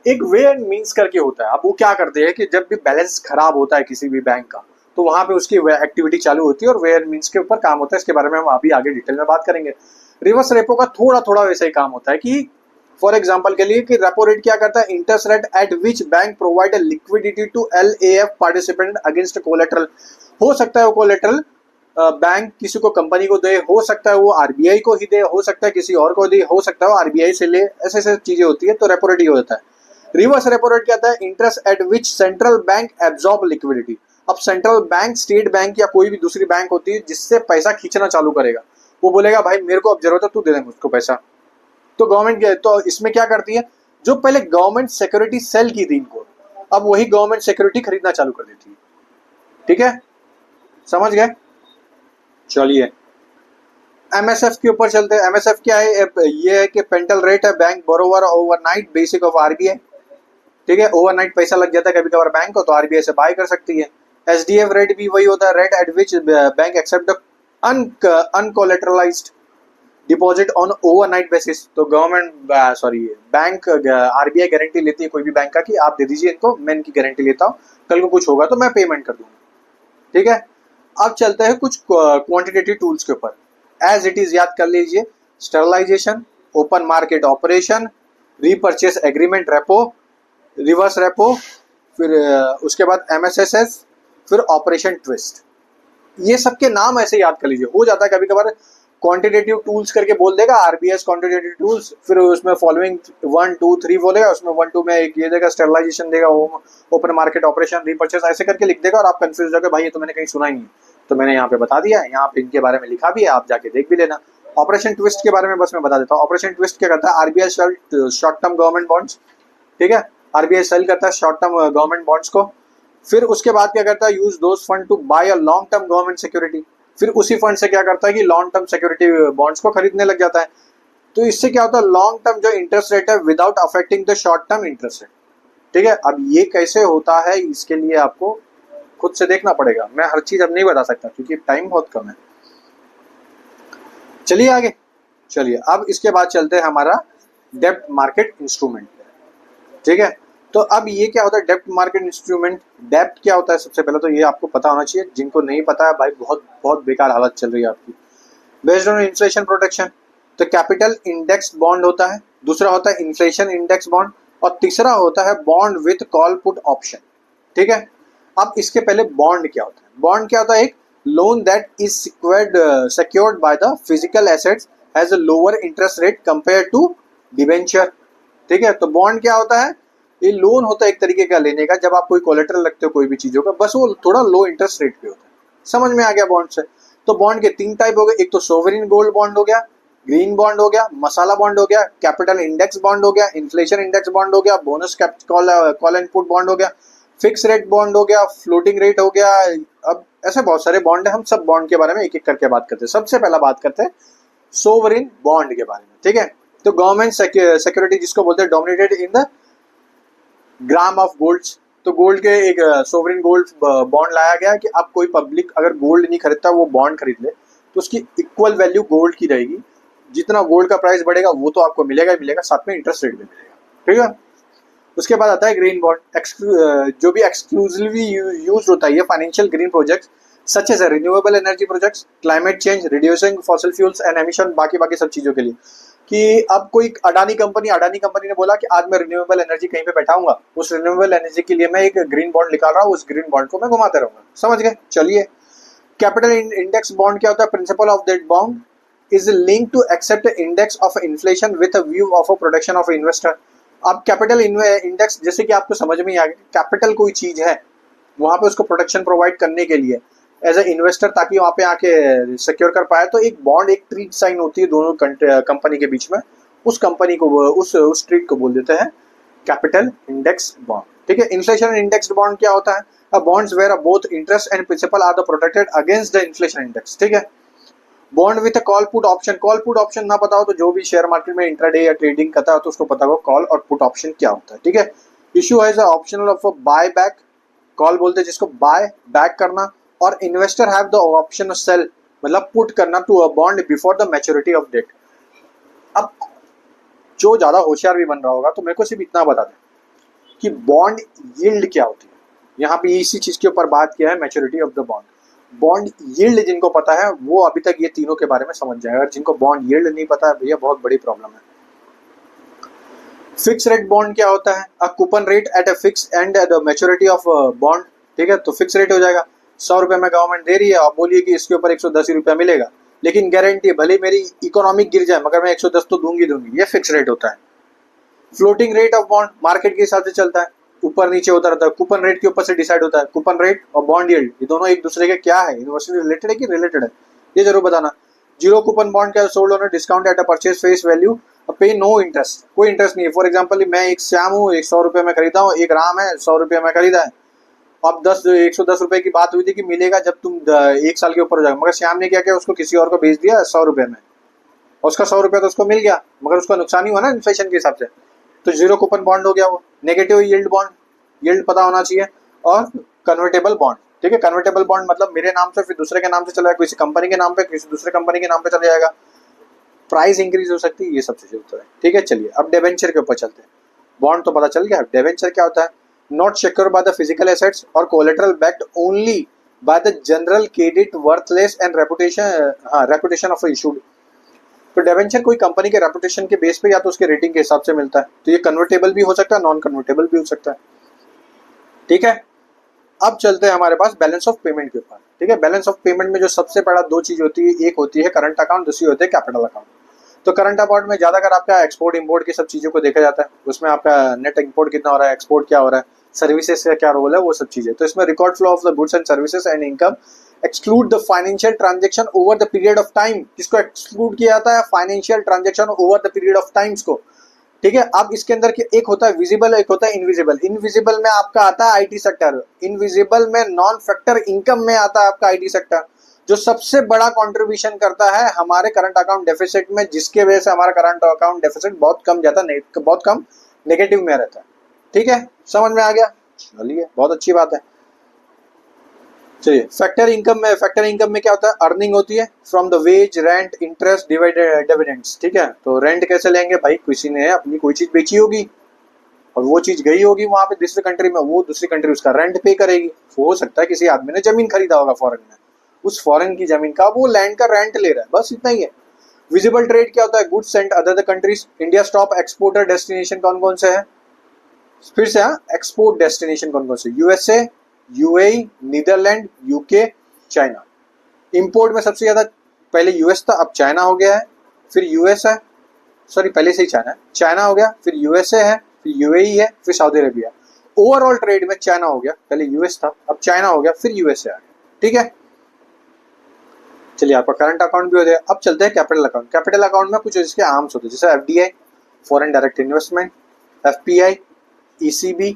एक वे एंड मीन्स करके होता है। अब वो क्या करते हैं कि जब भी बैलेंस खराब होता है किसी भी बैंक का तो वहां पे उसकी एक्टिविटी चालू होती है और वे एंड मीन्स के ऊपर काम होता है। इसके बारे में हम अभी आगे डिटेल में बात करेंगे। रिवर्स रेपो का थोड़ा थोड़ा वैसा ही काम होता है कि फॉर एग्जाम्पल के लिए कि रेपो रेट क्या करता है, interest rate at which bank provide liquidity to LAF participant against collateral. हो सकता है वो कोलेटरल बैंक किसी को कंपनी को दे, हो सकता है वो RBI को ही दे, हो सकता है किसी और को दे, हो सकता है वो RBI से ले, ऐसे ऐसे चीजें होती है। तो रेपो रेट ये होता है। रिवर्स रेपो रेट क्या होता है, interest eight which central bank absorb liquidity. अब सेंट्रल बैंक, स्टेट बैंक या कोई भी दूसरी बैंक होती है जिससे पैसा खींचना चालू करेगा, वो बोलेगा भाई मेरे को अब जरूरत है, तू दे दे मुझको पैसा। तो गवर्नमेंट तो इसमें क्या करती है, जो पहले गवर्नमेंट सिक्योरिटी सेल की थी इनको, अब वही गवर्नमेंट सिक्योरिटी खरीदना चालू कर देती है। ठीक है, समझ गए। चलिए MSF के ऊपर चलते हैं। MSF क्या है, ये है कि पेंटल रेट है, bank borrower overnight basic of RBI। ठीक है, ओवरनाइट पैसा लग जाता है कभी कभार बैंक को, तो RBI से बाय कर सकती है। SDF रेट भी वही होता है, rate at which bank accept the uncollateralised deposit on overnight basis. तो गवर्नमेंट बैंक RBI गारंटी लेती है कोई भी बैंक का कि आप दे दीजिए इनको, मैं इनकी गारंटी लेता हूँ, कल को कुछ होगा तो मैं पेमेंट कर दूंगा। ठीक है, अब चलते हैं कुछ क्वांटिटेटिव टूल्स के ऊपर। एज इट इज याद कर लीजिए, sterilisation, open market operation, repurchase agreement repo, reverse repo, फिर उसके बाद MSSS, फिर ऑपरेशन ट्विस्ट। ये सबके नाम ऐसे याद कर लीजिए, हो जाता है कभी कभार क्वांटिटेटिव टूल्स करके बोल देगा, आरबीएस क्वांटिटेटिव टूल्स, फिर उसमें फॉलोइंग 1 2 3 बोलेगा, उसमें 1 2 में एक ये देगा स्टेरलाइजेशन देगा, ओपन मार्केट ऑपरेशन, रीपर्चेस, ऐसे करके लिख देगा और आप कंफ्यूज हो गए भाई ये तो मैंने कहीं सुना ही नहीं, तो मैंने यहाँ पे बता दिया है, यहाँ पे इनके बारे में लिखा भी है, आप जाके देख भी लेना। ऑपरेशन ट्विस्ट के बारे में बस मैं बता देता हूँ। ऑपरेशन ट्विस्ट क्या करता है, RBI short term government bonds, ठीक है, आरबीआई सेल करता है शॉर्ट टर्म गवर्नमेंट बॉन्ड्स को, फिर उसके बाद क्या करता है, use those fund to buy a long term government security, फिर उसी फंड से क्या करता है कि लॉन्ग टर्म सिक्योरिटी बॉन्ड्स को खरीदने लग जाता है। तो इससे क्या होता है, लॉन्ग टर्म जो इंटरेस्ट रेट है without affecting the short term interest rate, ठीक है। अब ये कैसे होता है, इसके लिए आपको खुद से देखना पड़ेगा, मैं हर चीज अब नहीं बता सकता क्योंकि टाइम बहुत कम है। चलिए आगे, चलिए अब इसके बाद चलते हैं हमारा डेब्ट मार्केट इंस्ट्रूमेंट, ठीक है। तो अब ये क्या होता है डेब्ट मार्केट इंस्ट्रूमेंट, डेब्ट क्या होता है, सबसे पहले तो ये आपको पता होना चाहिए, जिनको नहीं पता है भाई बहुत बहुत बेकार हालत चल रही है आपकी। बेस्ड ऑन इन्फ्लेशन प्रोटेक्शन, तो कैपिटल इंडेक्स बॉन्ड होता है, दूसरा होता है इन्फ्लेशन इंडेक्स बॉन्ड, और तीसरा होता है bond with call put option, ठीक है। अब इसके पहले बॉन्ड क्या होता है, बॉन्ड क्या होता है, एक loan that is secured by the physical assets has a lower interest rate compare to debenture, ठीक है। तो बॉन्ड क्या होता है, ये लोन होता है एक तरीके का लेने का, जब आप कोई कोलेटरल रखते हो कोई भी चीजों का, बस वो थोड़ा लो इंटरेस्ट रेट पे होता है, समझ में आ गया बॉन्ड से। तो बॉन्ड के 3 टाइप हो गए, एक तो सोवरिन गोल्ड बॉन्ड हो गया, ग्रीन बॉन्ड हो गया, मसाला बॉन्ड हो गया, कैपिटल इंडेक्स बॉन्ड हो गया, इन्फ्लेशन इंडेक्स बॉन्ड हो गया, bonus call and put bond हो गया, फिक्स रेट बॉन्ड हो गया, फ्लोटिंग रेट हो गया। अब ऐसे बहुत सारे बॉन्ड है, हम सब बॉन्ड के बारे में एक एक करके बात करते हैं। सबसे पहला बात करते हैं सोवरिन बॉन्ड के बारे में, ठीक है। तो गवर्नमेंट सिक्योरिटी जिसको बोलते हैं dominated in the gram of golds, तो गोल्ड के एक सोवरिन गोल्ड बॉन्ड लाया गया कि अब कोई पब्लिक अगर गोल्ड नहीं खरीदता वो बॉन्ड खरीद ले तो उसकी इक्वल वैल्यू गोल्ड की रहेगी, जितना गोल्ड का प्राइस बढ़ेगा वो तो आपको मिलेगा ही मिलेगा, साथ में इंटरेस्ट रेट भी मिलेगा, ठीक है। उसके बाद आता है ग्रीन बॉन्ड, जो भी एक्सक्लूसिवली यूज होता है ये financial green projects such as renewable energy projects, climate change, reducing fossil fuels and emission, बाकी बाकी सब चीजों के लिए। कि अब कोई अडानी कंपनी ने बोला कि आज मैं रिन्यूएबल एनर्जी कहीं पे बैठाऊंगा, उस रिन्यूएबल एनर्जी के लिए मैं एक ग्रीन बॉन्ड निकाल रहा हूँ, उस ग्रीन बॉन्ड को मैं घुमाते रहूंगा, समझ गए। चलिए कैपिटल इंडेक्स बॉन्ड क्या होता है, principal of that bond is link to except index of inflation with a view of a protection of investor. अब कैपिटल इंडेक्स जैसे कि आपको समझ में आ गया, कैपिटल कोई चीज है वहां पे उसको प्रोटेक्शन प्रोवाइड करने के लिए एज ए इन्वेस्टर, ताकि वहां पे आके सिक्योर कर पाए, तो एक बॉन्ड एक ट्रीट साइन होती है दोनों कंपनी के बीच में, उस कंपनी को उस ट्रीट को बोल देते हैं कैपिटल इंडेक्स बॉन्ड, ठीक है। इन्फ्लेशन इंडेक्स बॉन्ड क्या होता है, bonds where both interest and principal are the protected against the inflation index, ठीक है। Bond with call put option, call put option ना पता हो तो जो भी शेयर मार्केट में इंट्राडे या ट्रेडिंग करता है तो उसको पता होगा कॉल और पुट ऑप्शन क्या होता है, ठीक है। इशू है optional of buy back, call बोलते हैं जिसको बाय बैक करना, और investor have the option sell मतलब पुट करना to a bond before the maturity of debt. अब जो ज्यादा होशियार भी बन रहा होगा तो मेरे को सिर्फ इतना बता दें कि बॉन्ड यील्ड क्या होती है, यहाँ पे इसी चीज के ऊपर बात किया है, maturity of the bond. Bond yield जिनको पता है वो अभी तक ये तीनों के बारे में समझ जाएगा, अगर जिनको बॉन्ड यील्ड नहीं पता है भैया बहुत बड़ी प्रॉब्लम है। फिक्स रेट बॉन्ड क्या होता है, a coupon rate at a fix and the maturity of bond, ठीक है। तो फिक्स रेट हो जाएगा, 100 रुपये में गवर्नमेंट दे रही है, आप बोलिए कि इसके ऊपर 110 रुपया मिलेगा, लेकिन गारंटी भले मेरी इकोनॉमिक गिर जाए मगर मैं 110 तो दूंगी, ये फिक्स रेट होता है। Floating rate of bond market के हिसाब से चलता है, ऊपर नीचे होता रहता है, कूपन रेट के ऊपर से डिसाइड होता है। कूपन रेट और बॉन्ड यील्ड ये दोनों एक दूसरे के क्या है, इन्वर्सली रिलेटेड है कि रिलेटेड है, ये जरूर बताना। जीरो कूपन बॉन्ड क्या, sold on discount at a purchase face value, पे नो इंटरेस्ट, कोई इंटरेस्ट नहीं है। फॉर एग्जाम्पल मैं एक श्याम हूँ, 100 रुपये में खरीदा हूँ, एक राम है 100 रुपये में खरीदा है, अब 110 रुपए की बात हुई थी कि मिलेगा जब तुम 1 साल के ऊपर हो जाएगा, मगर श्याम ने क्या किया, उसको किसी और को बेच दिया 100 रुपये में, और उसका 100 रुपया तो उसको मिल गया मगर उसका नुकसान ही हुआ ना इन्फ्लेशन के हिसाब से, तो जीरो कूपन बॉन्ड हो गया वो। नेगेटिव यील्ड बॉन्ड, यील्ड पता होना चाहिए, और कन्वर्टेबल बॉन्ड, ठीक है। कन्वर्टेबल बॉन्ड मतलब मेरे नाम से फिर दूसरे के नाम से चला जाएगा, किसी कंपनी के नाम पे किसी दूसरे कंपनी के नाम पे चला जाएगा, प्राइस इंक्रीज हो सकती है, ये सब चीजें होता है, ठीक है। चलिए अब डिबेंचर के ऊपर चलते हैं। बॉन्ड तो पता चल गया, डिबेंचर क्या होता है, not secure by the physical assets or collateral backed only by the general credit worthless and reputation of issued. तो डिबेंचर कोई कंपनी के रेपुटेशन के बेस पे या तो उसके रेटिंग के हिसाब से मिलता है, तो ये कन्वर्टेबल भी हो सकता है, नॉन कन्वर्टेबल भी हो सकता है, ठीक है। अब चलते हैं हमारे पास बैलेंस ऑफ पेमेंट के ऊपर। ठीक है, बैलेंस ऑफ पेमेंट में जो सबसे बड़ा दो चीज होती है, एक होती है करंट अकाउंट, दूसरी होती है कैपिटल अकाउंट। तो करंट अकाउंट में ज्यादातर आपका एक्सपोर्ट इंपोर्ट की सब चीजों को देखा जाता है, उसमें आपका नेट इंपोर्ट कितना हो रहा है, एक्सपोर्ट क्या हो रहा है, सर्विसेज का क्या रोल है, वो सब चीजें। तो इसमें record flow of the goods and services and income exclude the financial transaction over the period of time. किसको एक्सक्लूड किया जाता है? Financial transaction over the period of times को। ठीक है, अब इसके अंदर एक होता है विजिबल, एक होता है इनविजिबल। इनविजिबल में आपका आता है आईटी सेक्टर, इनविजिबल में नॉन फैक्टर इनकम में आता है आपका आईटी सेक्टर, जो सबसे बड़ा कंट्रीब्यूशन करता है हमारे करंट अकाउंट डेफिसिट में, जिसके वजह से हमारा करंट अकाउंट डेफिसिट बहुत कम जाता है, बहुत कम नेगेटिव में रहता है। ठीक है, समझ में आ गया? चलिए, बहुत अच्छी बात है। चलिए, फैक्टर इनकम में क्या होता है? अर्निंग होती है from the ways, rent, interest, dividend, dividends. ठीक है, तो रेंट कैसे लेंगे भाई? किसी ने अपनी कोई चीज बेची होगी और वो चीज गई होगी वहां पे दूसरी कंट्री में, वो दूसरी कंट्री उसका रेंट पे करेगी। हो सकता है किसी आदमी ने जमीन खरीदा होगा फॉरेन में, उस फॉरेन की जमीन का वो लैंड का रेंट ले रहा है, बस इतना ही है। विजिबल ट्रेड क्या होता है? Goods Saint other the countries. India top exporter destination कौन कौन से हैं? फिर से एक्सपोर्ट डेस्टिनेशन कौन कौन से? USA, UAE, Netherlands, UK, China. Import में सबसे ज्यादा पहले यूएस था, अब चाइना हो गया है, फिर यूएस है, सॉरी पहले से ही चाइना है, चाइना हो गया, फिर यूएसए है, फिर यूएई है, फिर सऊदी अरेबिया। ओवरऑल ट्रेड में चाइना हो गया, पहले यूएस था, अब चाइना हो गया, फिर यूएसए आ गया। ठीक है, चलिए आपका करंट अकाउंट भी हो गया। अब चलते हैं कैपिटल अकाउंट। कैपिटल अकाउंट में कुछ इसके आर्म्स होते हैं, जैसे FDI, foreign direct investment, FPI, ECB,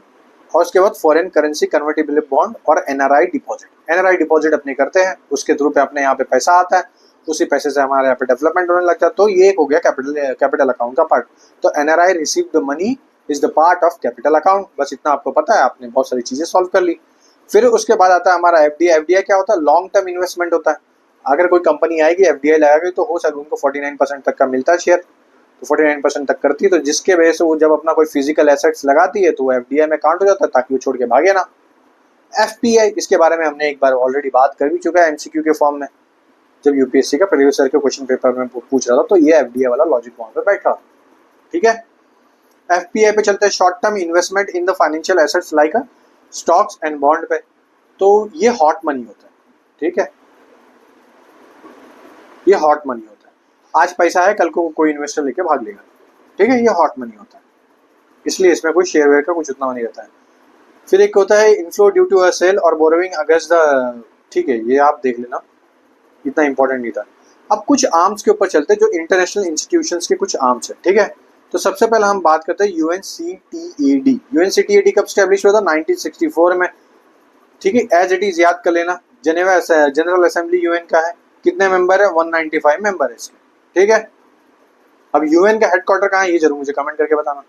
और उसके बाद फॉरेन करेंसी कन्वर्टेबल बॉन्ड और एनआरआई डिपॉजिट। एनआरआई डिपॉजिट अपने करते हैं, उसके थ्रू पे अपने यहाँ पे पैसा आता है, उसी पैसे से हमारे यहाँ पे डेवलपमेंट होने लगता है। तो ये एक हो गया कैपिटल अकाउंट का पार्ट। तो NRI receive the money is the part of capital account. बस इतना आपको पता है, आपने बहुत सारी चीजें सॉल्व कर ली। फिर उसके बाद आता है हमारा एफडीआई। एफडीआई क्या होता है? लॉन्ग टर्म इन्वेस्टमेंट होता है। अगर कोई कंपनी आएगी एफडीआई लगाएगी तो हो सके उनको 49% तक का मिलता है शेयर, तो 49% तक करती है, तो जिसके वजह से वो जब अपना कोई फिजिकल एसेट्स लगाती है तो वो एफडीआई में काउंट हो जाता है, ताकि वो छोड़ के भागे ना। एफपीआई, इसके बारे में हमने एक बार ऑलरेडी बात कर भी चुका है एमसीक्यू के फॉर्म में, जब यूपीएससी का प्रीवियस ईयर के क्वेश्चन पेपर में पूछ रहा था, तो ये एफडीआई वाला लॉजिक वहां पे बैठा। ठीक है, एफपीआई पे चलते हैं, short term investment in the financial assets like stocks and bond पे। तो ये हॉट मनी होता है। ठीक है, ये हॉट मनी होता है। आज पैसा है, कल को कोई इन्वेस्टर लेके भाग लेगा। ठीक है, ये हॉट मनी होता है, इसलिए इसमें कोई शेयर वेयर का कुछ उतना नहीं रहता है। फिर एक होता है inflow due to a sale और बोरोइंग अगेंस्ट द, ठीक है, ये आप देख लेना, इतना इंपॉर्टेंट नहीं था। अब कुछ आर्म्स के ऊपर चलते हैं, जो इंटरनेशनल इंस्टीट्यूशंस के कुछ आर्म्स है। ठीक है, तो सबसे पहले हम बात करते हैं यूएनसीटीएडी। यूएनसीटीएडी कब स्टैब्लिश हुआ था? 1964 में। ठीक है, एज इट इज याद कर लेना। जेनेवा जनरल असेंबली यूएन का है, कितने मेंबर है? 195 मेंबर है इसके। ठीक है, अब यूएन का हेडक्वार्टर कहाँ है ये जरूर मुझे कमेंट करके बताना।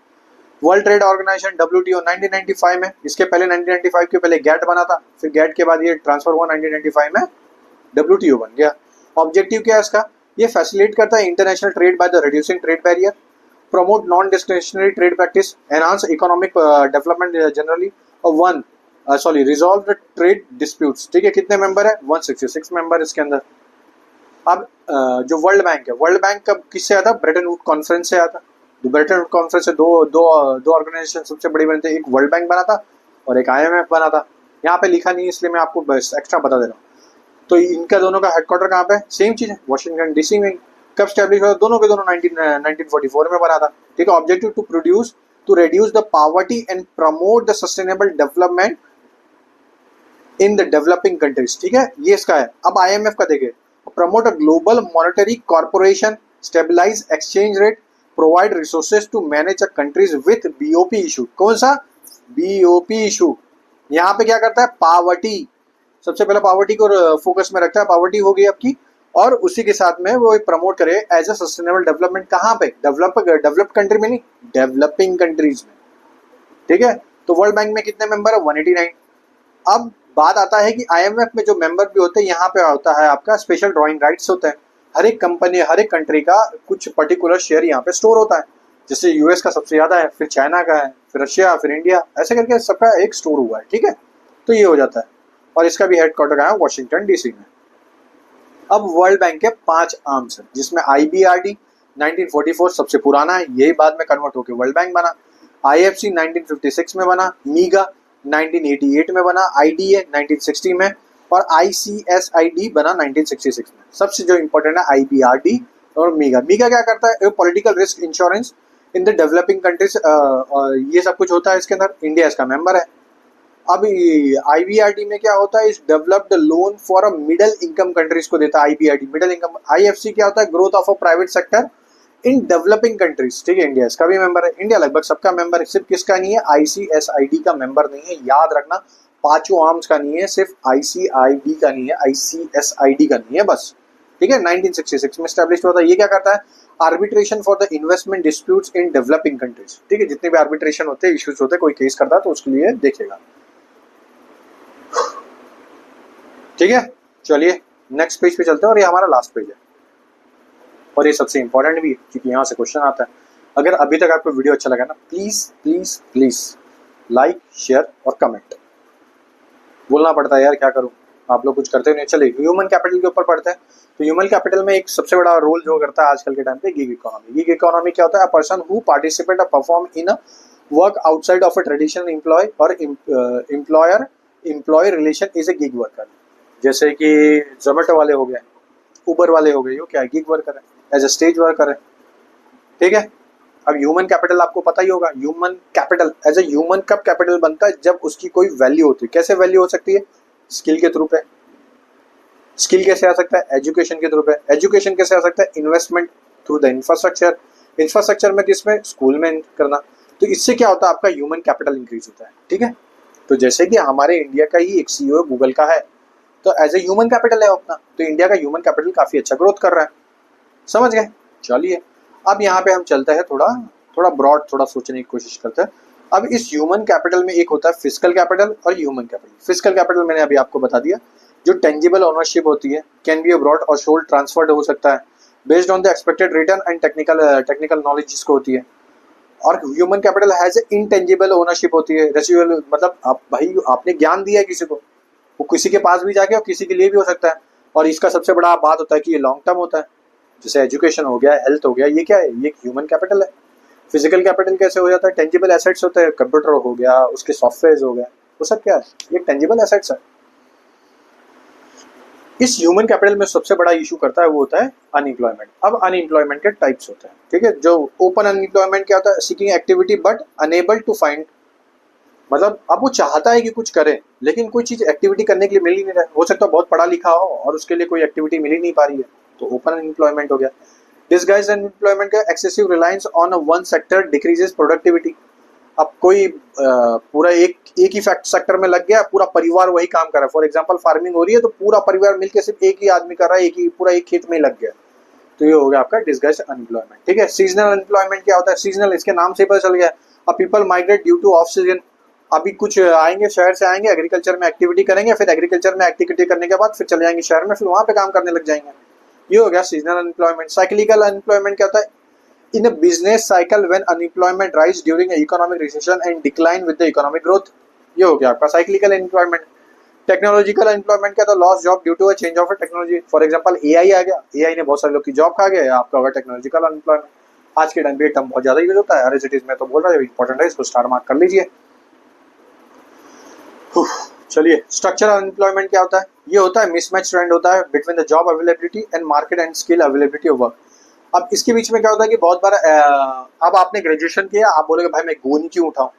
वर्ल्ड ट्रेड ऑर्गेनाइजेशन डब्ल्यूटीओ 1995 में, इसके पहले 1995 के पहले गैट बना था, फिर गैट के बाद ये ट्रांसफर हुआ 1995 में, डब्ल्यूटीओ बन गया। ऑब्जेक्टिव क्या है इसका? ये फैसिलिटेट करता है international trade by the reducing trade barrier, promote non discretionary trade practice, enhance economic development generally, और रिजॉल्व द ट्रेड डिस्प्यूट्स। ठीक है, कितने मेंबर है? 166 मेंबर इसके अंदर। अब जो वर्ल्ड बैंक है, वर्ल्ड बैंक कब किससे आया था? ब्रेटन वुड कॉन्फ्रेंस से आया था। ब्रेटन वुड कॉन्फ्रेंस से दो ऑर्गेनाइजेशन सबसे बड़ी बनी थी, एक वर्ल्ड बैंक बना था और एक आईएमएफ बना था। यहाँ पे लिखा नहीं इसलिए मैं आपको बस एक्स्ट्रा बता दे रहा हूँ। तो इनका दोनों का हेडक्वार्टर कहाँ पे? सेम चीज है, वॉशिंगटन डीसी में। कब स्टैब्लिश हुआ? दोनों के दोनों 1944 में बना था। ठीक है, objective to reduce the poverty and promote the sustainable development in the developing countries. ठीक है, ये इसका है। अब आईएमएफ का देखिए, promote a global monetary corporation, stabilise exchange rate, provide resources to manage a countries with BOP issue. कौन सा? BOP issue. यहाँ पे क्या करता है? पावर्टी, सबसे पहले पावर्टी को फोकस में रखता है। पावर्टी हो गई आपकी, और उसी के साथ में वो प्रमोट करे एज अ सस्टेनेबल डेवलपमेंट। कहाँ पे? डेवलप्ड कंट्री में नहीं, डेवलपिंग कंट्रीज में। ठीक है, तो वर्ल्ड बैंक में कितने मेंबर है? 189। अब बात आता है कि आईएमएफ में जो मेंबर भी होते हैं, यहाँ पे होता है आपका स्पेशल ड्रॉइंग राइट्स होते हैं। हर एक कंपनी, हर एक कंट्री का कुछ पर्टिकुलर शेयर यहाँ पे स्टोर होता है। जैसे यूएस का सबसे ज्यादा है, फिर चाइना का है, फिर रशिया, फिर इंडिया, ऐसे करके सबका एक स्टोर हुआ है। ठीक है, तो ये हो जाता है, और इसका भी हेडक्वार्टर कहाँ है? वॉशिंगटन डीसी में। अब वर्ल्ड बैंक के 5 आर्म्स है, जिसमें आईबीआरडी 1944 सबसे पुराना है, यही बाद में कन्वर्ट होकर वर्ल्ड बैंक बना। आईएफसी 1956 में बना। मीगा 1988 में बना, IDA 1960 में, और ICSID बना 1966 में। सबसे जो इम्पोर्टेंट है IBRD और मीगा। मीगा क्या करता है? Political risk insurance in the developing countries, ये सब कुछ होता है इसके अंदर। इंडिया इसका मेंबर है। अब IBRD में क्या होता है? इस developed loan for a middle income countries को देता है IBRD, मिडिल इनकम। IFC क्या होता है? Growth of a private sector in developing countries. ठीक है, इंडिया इसका भी मेंबर है। इंडिया लगभग सबका मेंबर है, सिर्फ किसका नहीं है? ICSID का मेंबर नहीं है। याद रखना, पांचों आर्म्स का नहीं है, सिर्फ ICID का नहीं है, ICSID का नहीं है बस। ठीक है, 1966 में स्टैब्लिश हुआ था। ये क्या करता है? Arbitration for the investment disputes in developing countries. ठीक है, जितने भी आर्बिट्रेशन होते हैं, इश्यूज होते हैं, कोई केस करता है तो उसके लिए देखेगा। ठीक है, चलिए नेक्स्ट पेज पे चलते हैं, और ये हमारा लास्ट पेज है, और ये सबसे इंपॉर्टेंट भी है क्योंकि यहाँ से क्वेश्चन आता है। अगर अभी तक आपको वीडियो अच्छा लगा ना, please please please like, share और कमेंट। बोलना पड़ता है यार, क्या करूँ, आप लोग कुछ करते नहीं। चलिए ह्यूमन कैपिटल के ऊपर पढ़ते हैं। तो ह्यूमन कैपिटल में एक सबसे बड़ा रोल जो करता है आजकल के टाइम पे, गिग इकोनॉमी। गिग इकोनॉमी क्या होता है? A person who participate or perform in a work outside of a traditional employ or employer employ relation is a gig worker. जैसे कि जोमेटो वाले हो गए, उबर वाले हो गए, वो क्या है? गिग वर्कर है, एज ए स्टेज वर्कर है। ठीक है, अब ह्यूमन कैपिटल आपको पता ही होगा। Human capital as a human कब कैपिटल बनता है? जब उसकी कोई वैल्यू होती है। कैसे वैल्यू हो सकती है? स्किल के थ्रू पे। स्किल कैसे आ सकता है? एजुकेशन के थ्रू पे। एजुकेशन कैसे आ सकता है? Investment through the infrastructure. Infrastructure में किसमें? स्कूल में करना। तो इससे क्या होता है? आपका ह्यूमन कैपिटल इंक्रीज होता है। ठीक है, तो जैसे कि हमारे इंडिया का ही एक CEO गूगल का है, तो एज ए ह्यूमन कैपिटल है अपना, तो इंडिया का ह्यूमन कैपिटल काफी अच्छा ग्रोथ कर रहा है। समझ गए? चलिए अब यहाँ पे हम चलते हैं, थोड़ा थोड़ा ब्रॉड, थोड़ा सोचने की कोशिश करते हैं। अब इस ह्यूमन कैपिटल में एक होता है फिजिकल कैपिटल और ह्यूमन कैपिटल। फिजिकल कैपिटल मैंने अभी आपको बता दिया, जो टेंजिबल ओनरशिप होती है, कैन बी अब्रॉड और सोल्ड ट्रांसफर्ड हो सकता है based on the expected return and technical knowledge जिसको होती है। और human capital has intangible ownership होती है, रेसिडुअल, मतलब आप भाई आपने ज्ञान दिया है किसी को, वो किसी के पास भी जाके और किसी के लिए भी हो सकता है। और इसका सबसे बड़ा बात होता है कि ये लॉन्ग टर्म होता है, जैसे एजुकेशन हो गया, हेल्थ हो गया, ये क्या है? ये ह्यूमन कैपिटल है। फिजिकल कैपिटल कैसे हो जाता है? टेंजिबल एसेट्स होते हैं, कंप्यूटर हो गया, उसके सॉफ्टवेयर हो गया, वो सब क्या है? ये टेंजिबल एसेट्स है। इस ह्यूमन कैपिटल में सबसे बड़ा इशू करता है वो होता है अनएम्प्लॉयमेंट। अब अनएम्प्लॉयमेंट के टाइप्स होते हैं। ठीक है, जो ओपन अनएम्प्लॉयमेंट क्या होता है? Seeking activity but unable to find, मतलब अब वो चाहता है कि कुछ करे लेकिन कोई चीज एक्टिविटी करने के लिए मिल ही नहीं रहा है। हो सकता है बहुत पढ़ा लिखा हो और उसके लिए कोई एक्टिविटी मिल ही नहीं पा रही है, तो ओपन अनएम्प्लॉयमेंट हो गया। डिसगाइज्ड अनएम्प्लॉयमेंट का excessive reliance on one sector decreases productivity. अब कोई पूरा एक ही सेक्टर में लग गया, पूरा परिवार वही काम कर रहा है। फॉर एग्जांपल फार्मिंग हो रही है तो पूरा परिवार मिलकर सिर्फ एक ही आदमी कर रहा है, पूरा एक खेत में ही लग गया, तो ये हो गया आपका डिसगाइज्ड अनएम्प्लॉयमेंट। ठीक है, सीजनल अनएम्प्लॉयमेंट क्या होता है? सीजनल, इसके नाम से ही पता चल गया। अब people migrate due two off season. अभी कुछ आएंगे शहर से, आएंगे एग्रीकल्चर में एक्टिविटी करेंगे, फिर एग्रीकल्चर में एक्टिविटी करने के बाद फिर चले जाएंगे शहर में, फिर वहां पे काम करने लग जाएंगे। ये हो गया सीजनल अनएम्प्लॉयमेंट। साइक्लिकल अनएम्प्लॉयमेंट क्या होता है? In a business cycle when unemployment rise during economic recession and decline with the economic growth. ये हो गया आपका साइक्लिकल अनएम्प्लॉयमेंट। टेक्नोलॉजिकल अनएम्प्लॉयमेंट क्या था? Loss job due to a change of technology. For example AI आ गया, AI ने बहुत सारे लोग की जॉब खा गया, आपका होगा टेक्नोलॉजिकल अनएम्प्लॉयमेंट। आज के टाइम पे टर्म बहुत ज्यादा यूज होता है, एज इट इज मैं तो बोल रहा हूँ, इंपॉर्टेंट है, इसको स्टार मार्क कर लीजिए। चलिए स्ट्रक्चरल अनएम्प्लॉयमेंट क्या होता है? ये होता है मिसमैच ट्रेंड होता है between the job availability and market and skill availability of work. अब इसके बीच में क्या होता है कि बहुत बार अब आपने ग्रेजुएशन किया, आप बोलोगे भाई मैं गोनी क्यों उठाऊं,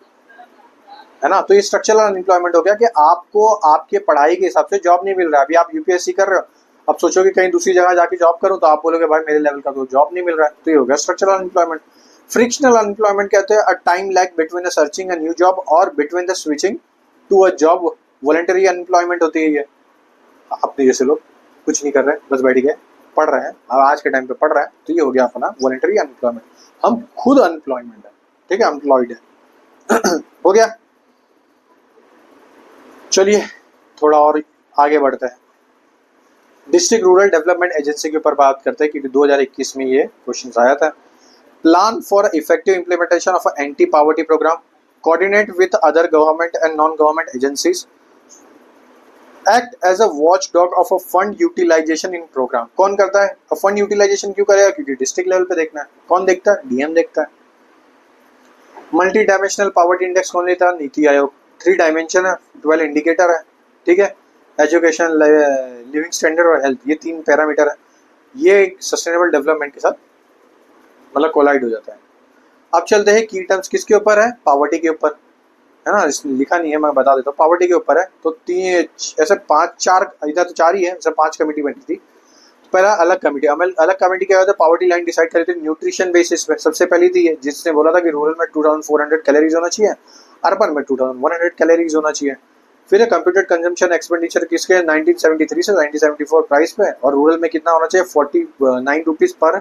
है ना? तो ये स्ट्रक्चरल अनएम्प्लॉयमेंट हो गया कि आपको आपके पढ़ाई के हिसाब से जॉब नहीं मिल रहा है। अभी आप UPSC कर रहे हो, अब सोचोगे कहीं दूसरी जगह जाके जॉब करूं, तो आप बोलोगे भाई मेरे लेवल का तो जॉब नहीं मिल रहा है, तो ये हो गया स्ट्रक्चरल अनएम्प्लॉयमेंट। फ्रिक्शनल अनएम्प्लॉयमेंट कहते हैं a time lag between the searching a new job or between the switching to a job. Voluntary unemployment होती है ये, अपने जैसे लोग कुछ नहीं कर रहे, बस बैठ गए पढ़ रहे हैं, अब आज के टाइम पे पढ़ रहे हैं, तो ये हो गया अपना वॉलंटरी अनएम्प्लॉयमेंट। हम खुद अनएम्प्लॉयमेंट है, ठीक है, एम्प्लॉयड है। हो गया। चलिए थोड़ा और आगे बढ़ते हैं। डिस्ट्रिक्ट रूरल डेवलपमेंट एजेंसी के ऊपर बात करते हैं क्योंकि 2021 में ये क्वेश्चन आया था। Plan for effective implementation of anti poverty programme, coordinate with other government and non government agencies, act as a watch dog of a fund utilisation in programme. कौन करता है? फंड यूटिलाइजेशन क्यों करेगा? क्योंकि डिस्ट्रिक्ट लेवल पे देखना है। कौन देखता है? DM देखता है। मल्टी डायमेंशनल पॉवर्टी इंडेक्स कौन लेता है? नीति आयोग। 3 डायमेंशन है, 12 इंडिकेटर है, ठीक है। एजुकेशन, लिविंग स्टैंडर्ड और हेल्थ, ये 3 पैरामीटर है। ये सस्टेनेबल डेवलपमेंट के साथ मतलब कोलाइड हो जाता है। अब चलते हैं की टर्म्स किसके ऊपर है, पॉवर्टी के ऊपर, है ना। इसमें लिखा नहीं है, मैं बता देता हूँ, पॉवर्टी के ऊपर है। तो 3 ऐसे 5-4, इधर तो 4 ही है, ऐसे 5 कमेटी बनी थी। तो पहला अलग कमेटी, अलग कमेटी क्या होता है, पॉवर्टी लाइन डिसाइड करी थी न्यूट्रिशन बेसिस पे। सबसे पहली थी ये, जिसने बोला था कि रूरल में 2400 कैलोरीज होना चाहिए, अर्बन में 2100 कैलोरीज होना चाहिए। फिर कंप्यूटेड कंजम्पशन एक्सपेंडिचर किसके 1973 से 1974 प्राइस पे, और रूरल में कितना होना चाहिए 49 रुपीज़ पर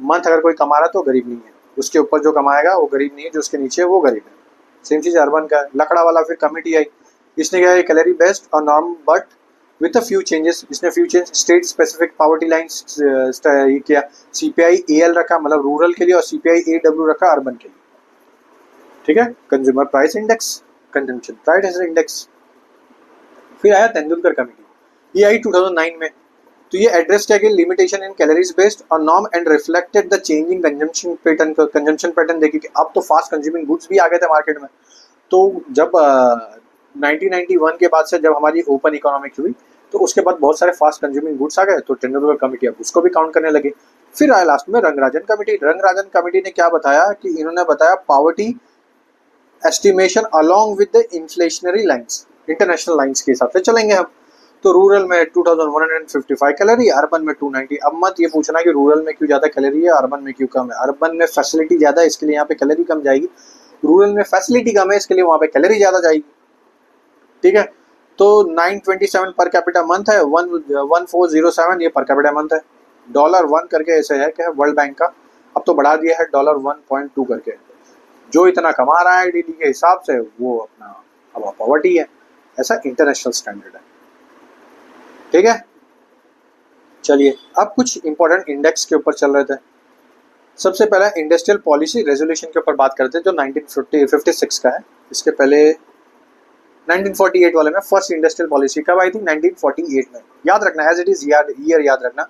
मंथ। अगर कोई कमा रहा है तो गरीब नहीं है, उसके ऊपर जो कमाएगा वो गरीब नहीं है, जो उसके नीचे है वो गरीब है। सेम चीज़ अर्बन का है। लकड़ा वाला फिर कमेटी आई, इसने क्या है calorie based or norm but with a few changes. इसने few change, state specific poverty lines किया, CPI AL रखा मतलब रूरल के लिए, और CPI AW रखा अर्बन के लिए, ठीक है। Consumer price index, consumption price index. फिर आया तेंदुलकर कमेटी, ये आई 2009 में। तो ये एड्रेस क्या कि limitation in calories based or norm and reflected the changing consumption pattern. Consumption pattern देखिए कि अब तो फास्ट कंज्यूमिंग गुड्स भी आ गए थे मार्केट में। तो जब 1991 के बाद से जब हमारी ओपन इकोनॉमिक हुई, तो उसके बाद बहुत सारे फास्ट कंज्यूमिंग गुड्स आ गए, तो तेंदुलकर कमेटी अब उसको भी काउंट करने लगी। फिर आया लास्ट में रंगराजन कमेटी। रंगराजन कमेटी ने क्या बताया कि इन्होंने बताया poverty estimation along with the inflationary lines, international lines के हिसाब से चलेंगे हम। तो रूरल में 2155 कैलोरी, अर्बन में 290। अब मत ये पूछना कि रूरल में क्यों ज़्यादा कैलोरी है, अर्बन में क्यों कम है। अर्बन में फैसिलिटी ज़्यादा है, इसके लिए यहाँ पे कैलोरी कम जाएगी। रूरल में फैसिलिटी कम है, इसके लिए वहाँ पे कैलोरी ज़्यादा जाएगी, ठीक है। तो 927 पर कैपिटा मंथ है, 1407 ये पर कैपिटा मंथ है। $1 करके ऐसे है क्या वर्ल्ड बैंक का, अब तो बढ़ा दिया है $1.2 करके। जो इतना कमा रहा है DD के हिसाब से वो अपना अब पॉवर्टी है, ऐसा इंटरनेशनल स्टैंडर्ड है, ठीक है। चलिए अब कुछ इंपॉर्टेंट इंडेक्स के ऊपर चल रहे थे। सबसे पहला इंडस्ट्रियल पॉलिसी रेजोल्यूशन के ऊपर बात करते हैं, जो 1956 का है। इसके पहले 1948 वाले में फर्स्ट इंडस्ट्रियल पॉलिसी कब आई थी, 1948 में। याद रखना एज इट इज, ईयर याद रखना।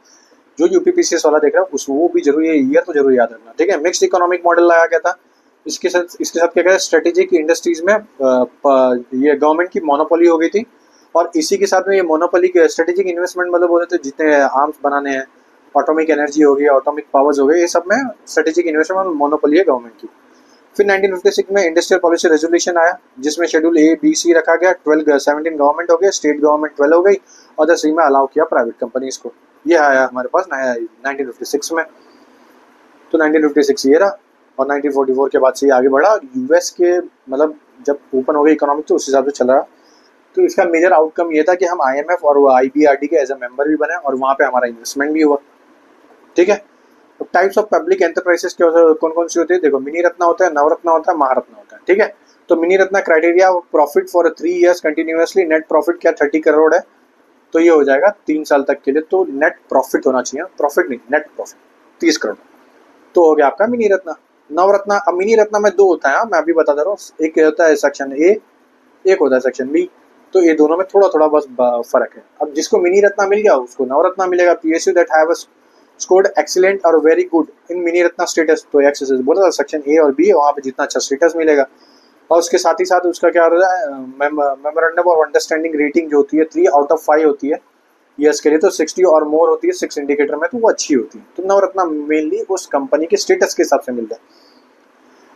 जो UPPCS वाला देख रहा है उस वो भी जरूरी है, ईयर तो जरूर याद रखना, ठीक है। मिक्स्ड इकोनॉमिक मॉडल लाया गया था। इसके साथ क्या कहते हैं, स्ट्रेटेजिक इंडस्ट्रीज में ये गवर्नमेंट की मोनोपोली हो गई थी, और इसी के साथ में ये मोनोपोली के स्ट्रेटेजिक इन्वेस्टमेंट मतलब बोले थे जितने आर्म्स बनाने हैं, ऑटोमिक एनर्जी हो गई, ऑटोमिक पावर्स हो गए, ये सब में स्ट्रेटेजिक इन्वेस्टमेंट मोनोपोली है गवर्नमेंट की। फिर 1956 में इंडस्ट्रियल पॉलिसी रेजोल्यूशन आया, जिसमें शेड्यूल A, B, C रखा गया। 17 गवर्नमेंट हो गए, स्टेट गवर्नमेंट 12 हो गई, और 10 में अलाउ किया प्राइवेट कंपनीज को। ये आया हमारे पास 1956 में। तो 1956 ये रहा, और 1944 के बाद से ये आगे बढ़ा। US के मतलब जब ओपन हो गई इकोनॉमिक तो उस हिसाब से चल रहा। तो इसका मेजर आउटकम ये था कि हम IMF और IBRD के एज अ मेंबर भी बने, और वहाँ पे हमारा इन्वेस्टमेंट भी हुआ, ठीक है। तो टाइप्स ऑफ पब्लिक एंटरप्राइजेस कौन कौन सी होती है, देखो मिनी रत्ना होता है, नवरत्ना होता है, महारत्ना होता है, ठीक है। तो mini Ratna criteria profit for 3 years continuously, net profit क्या 30 करोड़ है, तो ये हो जाएगा 3 साल तक के लिए। तो नेट प्रॉफिट होना चाहिए, प्रॉफिट नहीं नेट प्रॉफिट 30 करोड़, तो हो गया आपका मिनी रत्ना। नवरत्ना, अब मिनी रत्ना में 2 होता है, मैं अभी बता दे रहा हूँ। एक होता है सेक्शन A, एक होता है सेक्शन B। तो ये दोनों में थोड़ा थोड़ा बस फर्क है। अब जिसको मिनी रत्ना मिल गया उसको नवरत्ना मिलेगा। PSU that have scored excellent or very good in mini Ratna status, तो एक्सेस बोला था सेक्शन A और B, वहाँ पे जितना अच्छा स्टेटस मिलेगा। और उसके साथ ही साथ उसका क्या होता है, मेमोरेंडम ऑफ अंडरस्टैंडिंग रेटिंग जो होती है 3 out of 5 होती है ईयर्स के लिए, तो 60 और मोर होती है 6 इंडिकेटर में, तो वो अच्छी होती है। तो नवरत्ना मेनली उस कंपनी के स्टेटस के हिसाब से मिलता है।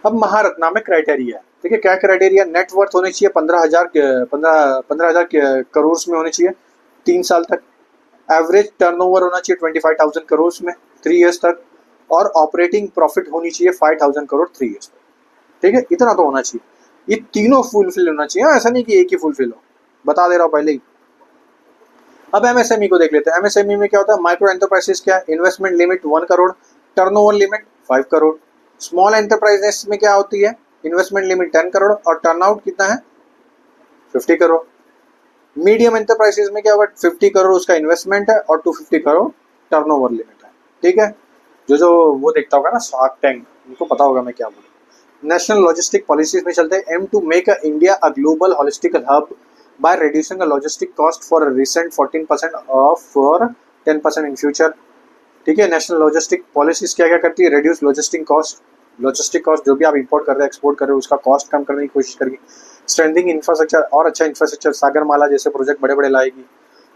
अब महारत्ना में क्राइटेरिया है, ठीक है। क्या क्राइटेरिया, नेट वर्थ होनी चाहिए 15,000 करोड़ में होनी चाहिए 3 साल तक। एवरेज टर्नओवर होना चाहिए 25,000 करोड़ में 3 years तक, और ऑपरेटिंग प्रॉफिट होनी चाहिए 5,000 करोड़ 3 years तक, ठीक है। इतना तो होना चाहिए, ये तीनों फुलफिल होना चाहिए, ऐसा नहीं कि एक ही फुलफिल हो, बता दे रहा हूँ पहले ही। अब MSME को देख लेते हैं। MSME में क्या होता है, माइक्रो एंटरप्राइजेस क्या है, investment limit 1 crore, turnover limit 5 crore. Small enterprises में क्या होती है, इन्वेस्टमेंट लिमिट 10 करोड़ और टर्नआउट कितना है 50 करोड़। मीडियम एंटरप्राइजेस में क्या होगा, 50 करोड़ उसका इन्वेस्टमेंट है और 250 करोड़ टर्नओवर लिमिट है, ठीक है। जो वो देखता होगा ना शार्क टैंक, उनको पता होगा मैं क्या बोलूँ। नेशनल लॉजिस्टिक पॉलिसीज में चलते हैं। Aim to make India a global holistic hub by reducing the logistic cost for a recent 14% off for 10% in future, ठीक है। नेशनल लॉजिस्टिक पॉलिसीज क्या क्या करती है, रिड्यूस लॉजिस्टिक कॉस्ट जो भी आप इंपोर्ट कर रहे हैं एक्सपोर्ट कर रहे हो उसका कॉस्ट कम करने की कोशिश करेगी। स्ट्रेंथिंग इंफ्रास्ट्रक्चर, और अच्छा इंफ्रास्ट्रक्चर, सागरमाला जैसे प्रोजेक्ट बड़े बड़े लाएगी।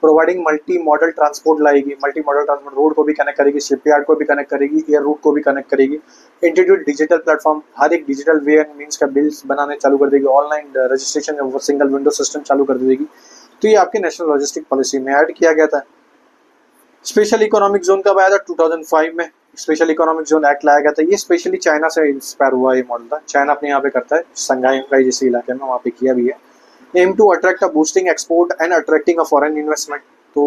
प्रोवाइडिंग मल्टी मॉडल ट्रांसपोर्ट लाएगी, मल्टी मॉडल ट्रांसपोर्ट, रोड को भी कनेक्ट करेगी, शिपयार्ड को भी कनेक्ट करेगी, एयर रूट को भी कनेक्ट करेगी। इंट्रोड्यूस डिजिटल प्लेटफॉर्म, हर एक डिजिटल वे एंड मीन्स का बिल्स बनाने चालू कर देगी, online registration single window system चालू कर देगी। तो ये आपकी नेशनल लॉजिस्टिक पॉलिसी में ऐड किया गया था। स्पेशल इकोनॉमिक जोन कब आया था? 2005 में स्पेशल इकोनॉमिक जोन एक्ट लाया गया था। ये स्पेशली चाइना से इंस्पायर हुआ ये मॉडल था। चाइना अपने यहाँ पे करता है, संघाई उंघाई जैसे इलाके में वहाँ पे किया भी है। Aim to attract a boosting export and attracting a foreign investment. तो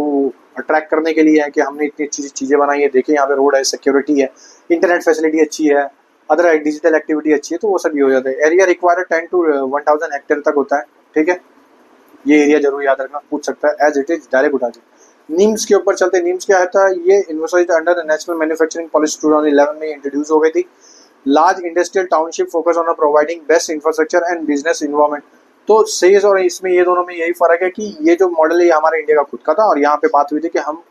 अट्रैक्ट करने के लिए है कि हमने इतनी अच्छी चीज़ें बनाई है, देखिए यहाँ पे रोड है, सिक्योरिटी है, इंटरनेट फैसिलिटी अच्छी है, अदर डिजिटल एक्टिविटी अच्छी है, तो वो सब भी हो जाता है। एरिया रिक्वायर 10 to 1000 हेक्टेयर तक होता है, ठीक है। ये एरिया जरूर याद रखना, पूछ सकता है एज इट इज, डायरेक्ट उठा के। नीम्स के ऊपर चलते, नीम्स क्या था? ये invested under the national manufacturing policy 2011 में इंट्रोड्यूस हो गई थी। Large industrial township focus on providing best infrastructure and business environment. तो सेज और इसमें ये दोनों में यही फर्क है कि ये जो मॉडल है ये हमारे इंडिया का खुद का था, और यहाँ पे बात हुई थी कि हम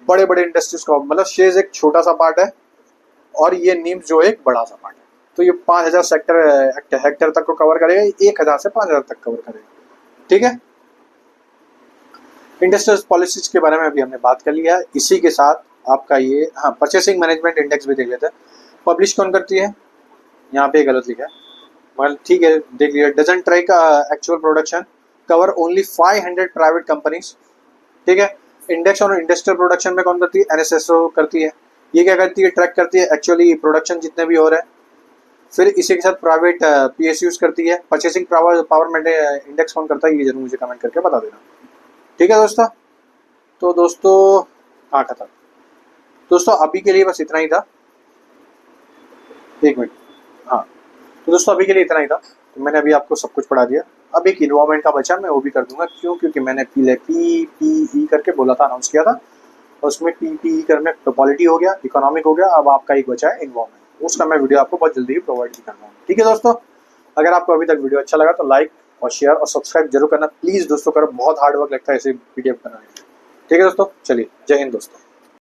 बड़े बड़े इंडस्ट्रीज को, मतलब शेज एक छोटा सा पार्ट है और ये नीम्स जो एक बड़ा सा पार्ट है। तो ये 5000 हेक्टेयर तक को कवर करेगा, 1000 से 5000 तक कवर करेगा, ठीक है। इंडस्ट्रियल पॉलिसीज के बारे में अभी हमने बात कर लिया है। इसी के साथ आपका ये, हाँ, परचेसिंग मैनेजमेंट इंडेक्स भी देख लेते हैं। पब्लिश कौन करती है? यहाँ पे गलत लिखा है, मगर ठीक है, देख लिया। Doesn't track actual production, cover only 500 private companies, ठीक है। इंडेक्स और इंडस्ट्रियल प्रोडक्शन में कौन करती है? एनएसएसओ करती है। ये क्या करती है? ट्रैक करती है एक्चुअली प्रोडक्शन जितने भी हो रहे हैं। फिर इसी के साथ प्राइवेट पीएसयूज करती है। परचेसिंग पावर इंडेक्स कौन करता है? ये जरूर मुझे कमेंट करके बता देना, ठीक है दोस्तों। तो दोस्तों, हाँ, खत्म दोस्तों, अभी के लिए बस इतना ही था। एक मिनट, हाँ, तो दोस्तों अभी के लिए इतना ही था। तो मैंने अभी आपको सब कुछ पढ़ा दिया। अब एक इन्वायरमेंट का बचा, मैं वो भी कर दूंगा। क्यों? क्योंकि मैंने पी करके बोला था, अनाउंस किया था, और उसमें पी कर में पॉलिटी हो गया, इकोनॉमिक हो गया, अब आपका एक बचा है इन्वायरमेंट। उसका मैं वीडियो आपको बहुत जल्दी ही प्रोवाइड भी करना हूँ, ठीक है दोस्तों। अगर आपको अभी तक वीडियो अच्छा लगा तो लाइक और शेयर और सब्सक्राइब जरूर करना प्लीज़ दोस्तों, करो, बहुत हार्ड वर्क लगता है ऐसे पीडीएफ बनाने में, ठीक है दोस्तों। चलिए, जय हिंद दोस्तों।